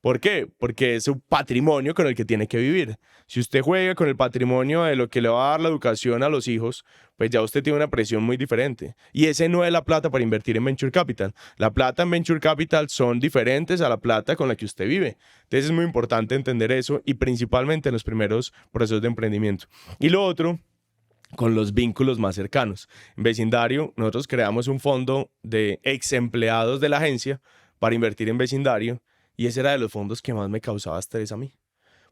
¿Por qué? Porque es un patrimonio con el que tiene que vivir. Si usted juega con el patrimonio de lo que le va a dar la educación a los hijos, pues ya usted tiene una presión muy diferente. Y ese no es la plata para invertir en Venture Capital. La plata en Venture Capital son diferentes a la plata con la que usted vive. Entonces es muy importante entender eso y principalmente en los primeros procesos de emprendimiento. Y lo otro, con los vínculos más cercanos. En Vecindario, nosotros creamos un fondo de ex empleados de la agencia para invertir en vecindario. Y ese era de los fondos que más me causaba estrés a mí.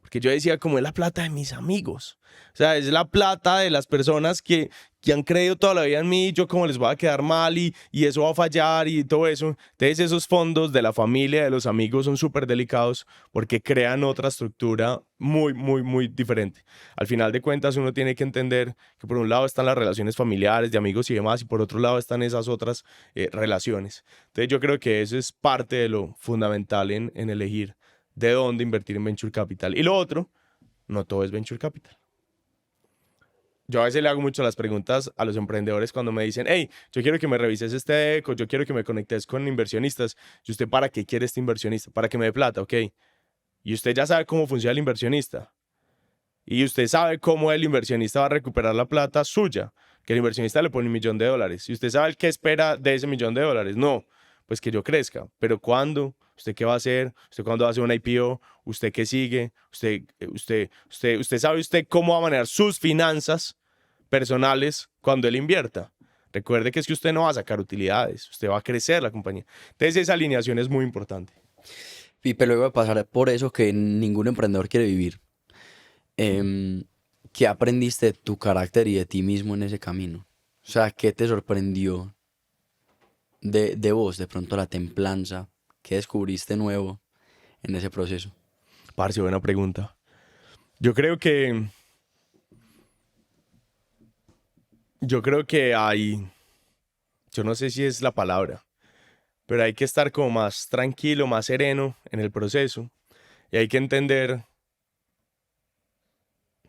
Porque yo decía, como es la plata de mis amigos. O sea, es la plata de las personas que han creído toda la vida en mí, yo cómo les va a quedar mal y eso va a fallar y todo eso. Entonces esos fondos de la familia, de los amigos son súper delicados porque crean otra estructura muy, muy, muy diferente. Al final de cuentas uno tiene que entender que por un lado están las relaciones familiares, de amigos y demás, y por otro lado están esas otras relaciones. Entonces yo creo que eso es parte de lo fundamental en elegir de dónde invertir en Venture Capital. Y lo otro, no todo es Venture Capital. Yo a veces le hago mucho las preguntas a los emprendedores cuando me dicen, hey, yo quiero que me revises este deck, yo quiero que me conectes con inversionistas. ¿Y usted para qué quiere este inversionista? Para que me dé plata, ok. Y usted ya sabe cómo funciona el inversionista. Y usted sabe cómo el inversionista va a recuperar la plata suya. Que el inversionista le pone $1.000.000. Y usted sabe el qué espera de ese $1.000.000. No, pues que yo crezca. Pero ¿cuándo? ¿Usted qué va a hacer? ¿Usted cuándo va a hacer una IPO? ¿Usted qué sigue? ¿Usted sabe usted cómo va a manejar sus finanzas personales cuando él invierta? Recuerde que es que usted no va a sacar utilidades, usted va a crecer la compañía. Entonces esa alineación es muy importante. Pipe, luego de pasar por eso que ningún emprendedor quiere vivir, ¿qué aprendiste de tu carácter y de ti mismo en ese camino? O sea, ¿qué te sorprendió de vos, de pronto la templanza? ¿Qué descubriste nuevo en ese proceso? Parce, buena pregunta. Yo creo que yo no sé si es la palabra, pero hay que estar como más tranquilo, más sereno en el proceso y hay que entender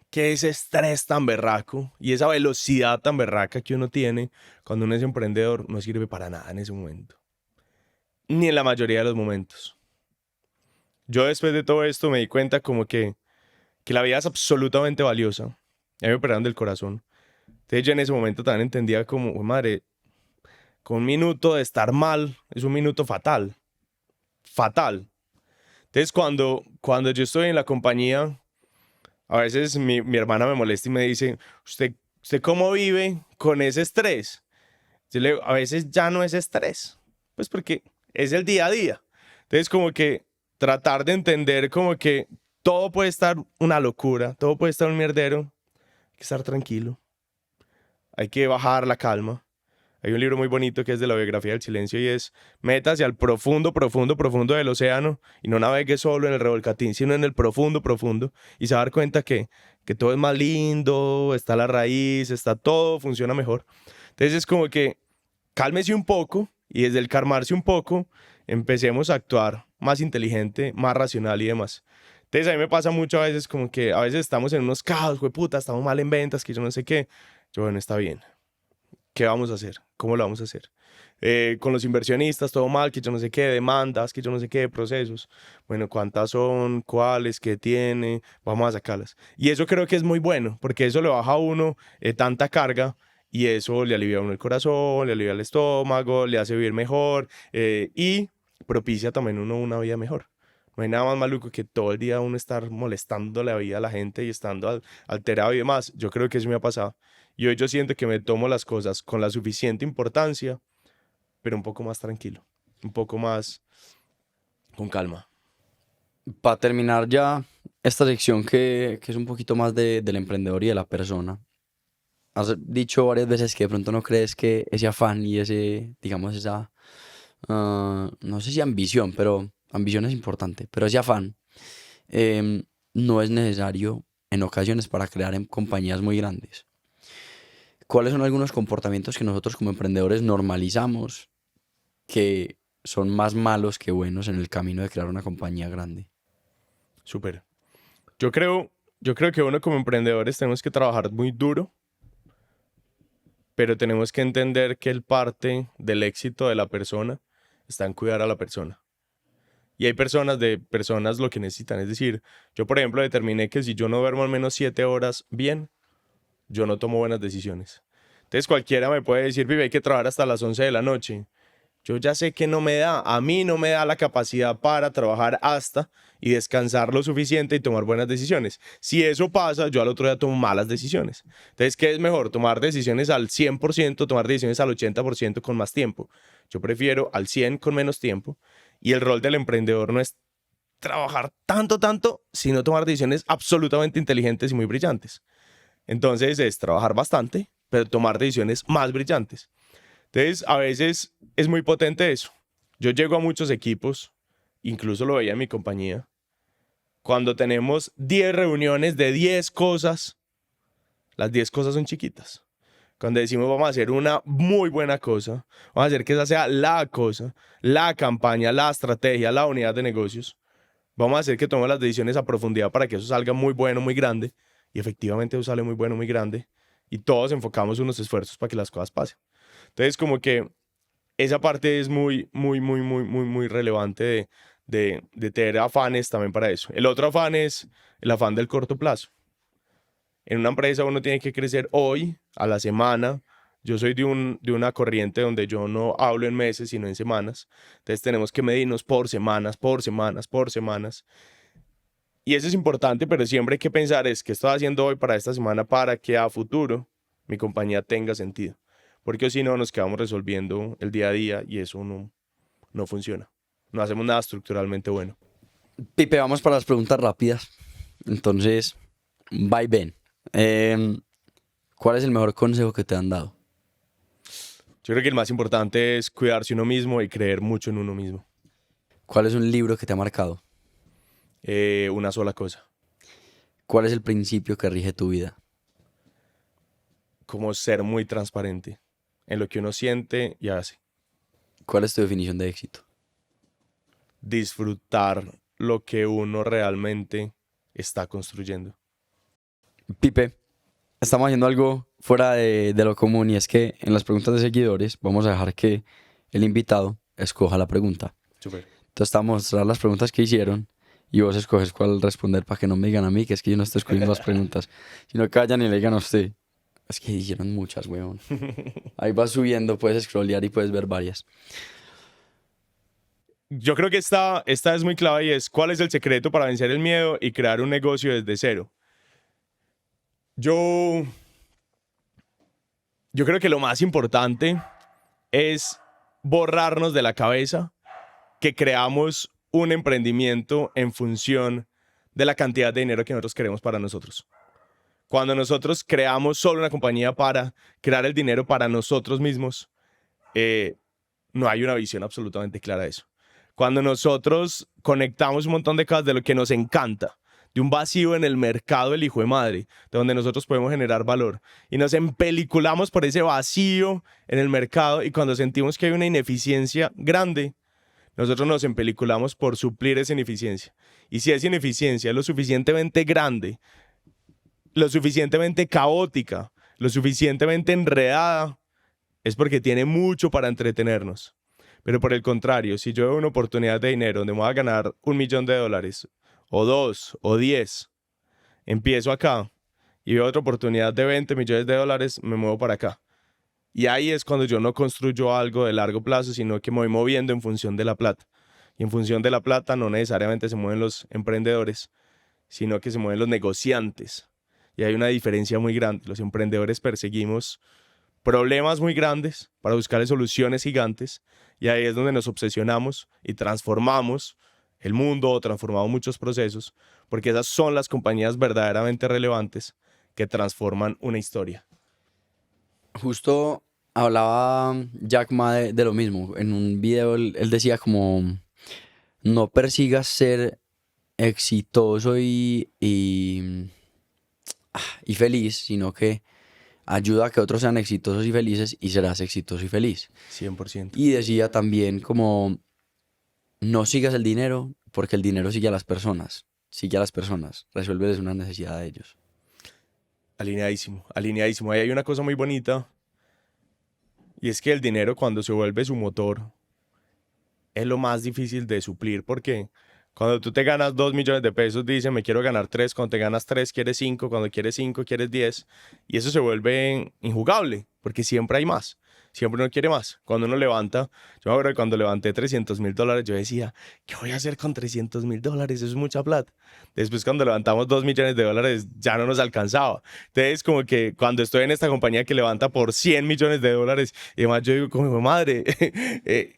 que ese estrés tan berraco y esa velocidad tan berraca que uno tiene cuando uno es emprendedor no sirve para nada en ese momento, ni en la mayoría de los momentos. Yo después de todo esto me di cuenta como que la vida es absolutamente valiosa. A mí me operaron del corazón. Entonces yo en ese momento también entendía como, "Uy, madre, con un minuto de estar mal es un minuto fatal, fatal". Entonces cuando yo estoy en la compañía, a veces mi hermana me molesta y me dice, ¿usted cómo vive con ese estrés? Yo le digo, a veces ya no es estrés, pues porque es el día a día. Entonces como que tratar de entender como que todo puede estar una locura, todo puede estar un mierdero, hay que estar tranquilo, hay que bajar la calma. Hay un libro muy bonito que es de la biografía del silencio y es métase al profundo, profundo, profundo del océano y no navegue solo en el revolcatín, sino en el profundo, profundo y se va a dar cuenta que todo es más lindo, está la raíz, está todo, funciona mejor. Entonces es como que cálmese un poco y desde el calmarse un poco empecemos a actuar más inteligente, más racional y demás. Entonces a mí me pasa mucho a veces como que a veces estamos en unos caos, puta, estamos mal en ventas, que yo no sé qué. Yo, bueno, está bien. ¿Qué vamos a hacer? ¿Cómo lo vamos a hacer? Con los inversionistas, todo mal, que yo no sé qué, demandas, que yo no sé qué, procesos. Bueno, ¿cuántas son? ¿Cuáles? ¿Qué tiene? Vamos a sacarlas. Y eso creo que es muy bueno, porque eso le baja a uno tanta carga y eso le alivia a uno el corazón, le alivia el estómago, le hace vivir mejor y propicia también uno una vida mejor. No hay nada más maluco que todo el día uno estar molestando la vida a la gente y estando alterado y demás. Yo creo que eso me ha pasado. Y hoy yo siento que me tomo las cosas con la suficiente importancia, pero un poco más tranquilo, un poco más con calma. Para terminar ya esta sección que es un poquito más del emprendedor y de la persona, has dicho varias veces que de pronto no crees que ese afán y ese, digamos, esa, no sé si ambición, pero ambición es importante, pero ese afán no es necesario en ocasiones para crear compañías muy grandes. ¿Cuáles son algunos comportamientos que nosotros como emprendedores normalizamos que son más malos que buenos en el camino de crear una compañía grande? Súper. Yo creo que uno como emprendedores tenemos que trabajar muy duro, pero tenemos que entender que el parte del éxito de la persona está en cuidar a la persona. Y hay personas lo que necesitan. Es decir, yo por ejemplo determiné que si yo no duermo al menos 7 horas bien, yo no tomo buenas decisiones. Entonces cualquiera me puede decir, vive, hay que trabajar hasta las 11 de la noche. Yo ya sé que no me da, a mí no me da la capacidad para trabajar hasta y descansar lo suficiente y tomar buenas decisiones. Si eso pasa, yo al otro día tomo malas decisiones. Entonces, ¿qué es mejor? ¿Tomar decisiones al 100%, tomar decisiones al 80% con más tiempo? Yo prefiero al 100 con menos tiempo. Y el rol del emprendedor no es trabajar tanto, sino tomar decisiones absolutamente inteligentes y muy brillantes. Entonces es trabajar bastante, pero tomar decisiones más brillantes. Entonces, a veces es muy potente eso. Yo llego a muchos equipos, incluso lo veía en mi compañía, cuando tenemos 10 reuniones de 10 cosas, las 10 cosas son chiquitas. Cuando decimos vamos a hacer una muy buena cosa, vamos a hacer que esa sea la cosa, la campaña, la estrategia, la unidad de negocios, vamos a hacer que tomemos las decisiones a profundidad para que eso salga muy bueno, muy grande, y efectivamente eso sale muy bueno, muy grande, y todos enfocamos unos esfuerzos para que las cosas pasen. Entonces, como que esa parte es muy relevante de tener afanes también para eso. El otro afán es el afán del corto plazo. En una empresa uno tiene que crecer hoy, a la semana. Yo soy de una corriente donde yo no hablo en meses, sino en semanas. Entonces tenemos que medirnos por semanas, por semanas, por semanas. Y eso es importante, pero siempre hay que pensar es qué estoy haciendo hoy para esta semana para que a futuro mi compañía tenga sentido. Porque si no, nos quedamos resolviendo el día a día y eso no funciona. No hacemos nada estructuralmente bueno. Pipe, vamos para las preguntas rápidas. Entonces, va y ven. ¿Cuál es el mejor consejo que te han dado? Yo creo que el más importante es cuidarse uno mismo y creer mucho en uno mismo. ¿Cuál es un libro que te ha marcado? Una sola cosa, ¿Cuál es el principio que rige tu vida? como ser muy transparente en lo que uno siente y hace. ¿Cuál es tu definición de éxito? Disfrutar lo que uno realmente está construyendo. Pipe, estamos haciendo algo fuera de lo común y es que en las preguntas de seguidores vamos a dejar que el invitado escoja la pregunta. Súper. Entonces te vamos a mostrar las preguntas que hicieron y vos escoges cuál responder para que no me digan a mí que es que yo no estoy escogiendo las preguntas, sino que vayan y le digan a usted. Es que hicieron muchas, weón. Ahí vas subiendo, puedes scrollear y puedes ver varias. Yo creo que esta es muy clave y es ¿cuál es el secreto para vencer el miedo y crear un negocio desde cero? Yo creo que lo más importante es borrarnos de la cabeza que creamos un emprendimiento en función de la cantidad de dinero que nosotros queremos para nosotros. Cuando nosotros creamos solo una compañía para crear el dinero para nosotros mismos, no hay una visión absolutamente clara de eso. Cuando nosotros conectamos un montón de cosas de lo que nos encanta, de un vacío en el mercado del hijo de madre, de donde nosotros podemos generar valor, y nos empeliculamos por ese vacío en el mercado, y cuando sentimos que hay una ineficiencia grande, nosotros nos empeliculamos por suplir esa ineficiencia. Y si esa ineficiencia es lo suficientemente grande, lo suficientemente caótica, lo suficientemente enredada, es porque tiene mucho para entretenernos. Pero por el contrario, si yo veo una oportunidad de dinero donde me voy a ganar $1.000.000, o 2, o 10, empiezo acá y veo otra oportunidad de $20 millones, me muevo para acá. Y ahí es cuando yo no construyo algo de largo plazo, sino que me voy moviendo en función de la plata. Y en función de la plata no necesariamente se mueven los emprendedores, sino que se mueven los negociantes. Y hay una diferencia muy grande. Los emprendedores perseguimos problemas muy grandes para buscar soluciones gigantes, y ahí es donde nos obsesionamos y transformamos el mundo o transformamos muchos procesos, porque esas son las compañías verdaderamente relevantes que transforman una historia. Justo hablaba Jack Ma de lo mismo. En un video él decía como, no persigas ser exitoso y feliz, sino que ayuda a que otros sean exitosos y felices y serás exitoso y feliz. 100%. Y decía también como, no sigas el dinero porque el dinero sigue a las personas. Sigue a las personas. Resuélveles una necesidad de ellos. Alineadísimo, alineadísimo. Ahí hay una cosa muy bonita, y es que el dinero, cuando se vuelve su motor, es lo más difícil de suplir, porque cuando tú te ganas $2 millones, dicen, me quiero ganar 3. Cuando te ganas 3, quieres 5. Cuando quieres 5, quieres 10. Y eso se vuelve injugable, porque siempre hay más. Siempre uno quiere más. Cuando uno levanta, yo me acuerdo que cuando levanté $300.000, yo decía, ¿qué voy a hacer con $300.000? Eso es mucha plata. Después, cuando levantamos $2 millones, ya no nos alcanzaba. Entonces, como que cuando estoy en esta compañía que levanta por $100 millones, y además yo digo, como madre.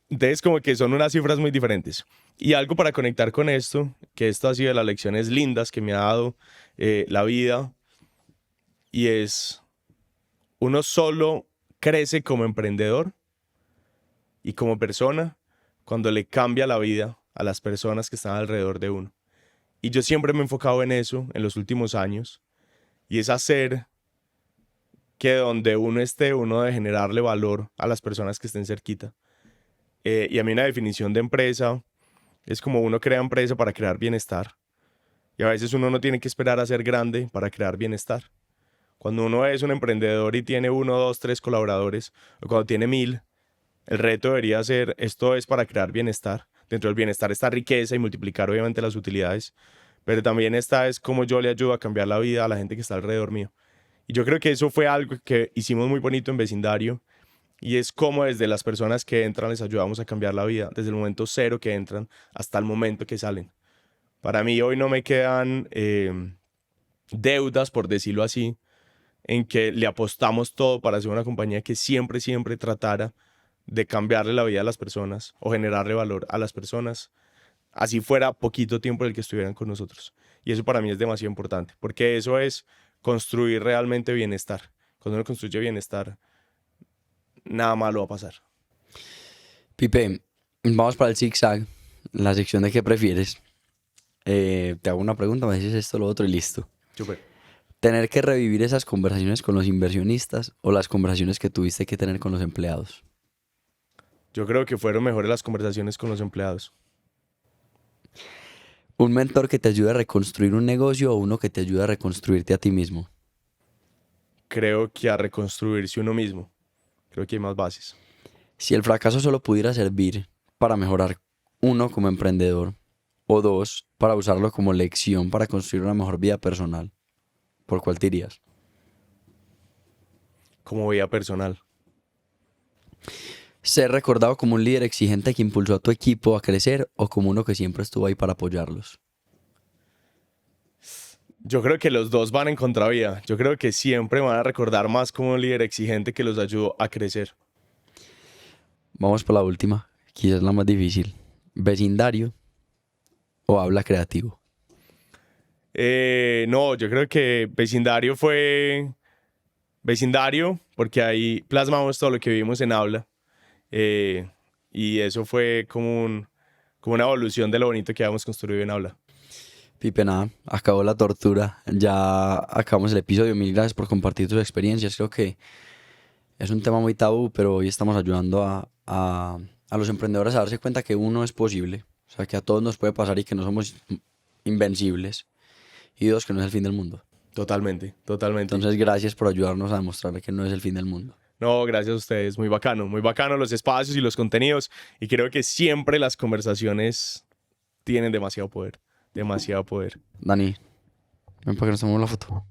Entonces, como que son unas cifras muy diferentes. Y algo para conectar con esto, que esto ha sido de las lecciones lindas que me ha dado la vida, y es, uno solo crece como emprendedor y como persona cuando le cambia la vida a las personas que están alrededor de uno. Y yo siempre me he enfocado en eso en los últimos años, y es hacer que donde uno esté, uno de generarle valor a las personas que estén cerquita. Y a mí una definición de empresa es como uno crea empresa para crear bienestar. Y a veces uno no tiene que esperar a ser grande para crear bienestar. Cuando uno es un emprendedor y tiene 1, 2, 3 colaboradores, o cuando tiene 1,000, el reto debería ser, esto es para crear bienestar. Dentro del bienestar está riqueza y multiplicar obviamente las utilidades, pero también esta es cómo yo le ayudo a cambiar la vida a la gente que está alrededor mío. Y yo creo que eso fue algo que hicimos muy bonito en Vecindario, y es como desde las personas que entran les ayudamos a cambiar la vida, desde el momento cero que entran hasta el momento que salen. Para mí hoy no me quedan deudas, por decirlo así, en que le apostamos todo para hacer una compañía que siempre, siempre tratara de cambiarle la vida a las personas o generarle valor a las personas, así fuera poquito tiempo el que estuvieran con nosotros. Y eso para mí es demasiado importante, porque eso es construir realmente bienestar. Cuando uno construye bienestar, nada malo va a pasar. Pipe, vamos para el zigzag, la sección de qué prefieres. Te hago una pregunta, me dices esto, lo otro y listo. Súper. ¿Tener que revivir esas conversaciones con los inversionistas o las conversaciones que tuviste que tener con los empleados? Yo creo que fueron mejores las conversaciones con los empleados. ¿Un mentor que te ayude a reconstruir un negocio o uno que te ayude a reconstruirte a ti mismo? Creo que a reconstruirse uno mismo. Creo que hay más bases. Si el fracaso solo pudiera servir para mejorar, uno, como emprendedor, o dos, para usarlo como lección para construir una mejor vida personal, ¿por cuál te irías? como vida personal. Ser recordado como un líder exigente que impulsó a tu equipo a crecer o como uno que siempre estuvo ahí para apoyarlos. Yo creo que los dos van en contravía. Yo creo que siempre me van a recordar más como un líder exigente que los ayudó a crecer. Vamos por la última, quizás la más difícil. ¿Vecindario o habla creativo? No, yo creo que vecindario fue vecindario porque ahí plasmamos todo lo que vivimos en aula. Y eso fue como una evolución de lo bonito que habíamos construido en aula. Pipe, nada, acabó la tortura. Ya acabamos el episodio. Mil gracias por compartir tus experiencias. Creo que es un tema muy tabú, pero hoy estamos ayudando a los emprendedores a darse cuenta que uno es posible. O sea, que a todos nos puede pasar y que no somos invencibles. Y dos, que no es el fin del mundo. Totalmente, totalmente. Entonces, gracias por ayudarnos a demostrar que no es el fin del mundo. No, gracias a ustedes. Muy bacano los espacios y los contenidos. Y creo que siempre las conversaciones tienen demasiado poder. Demasiado poder. Dani, ven para que nos tomemos la foto.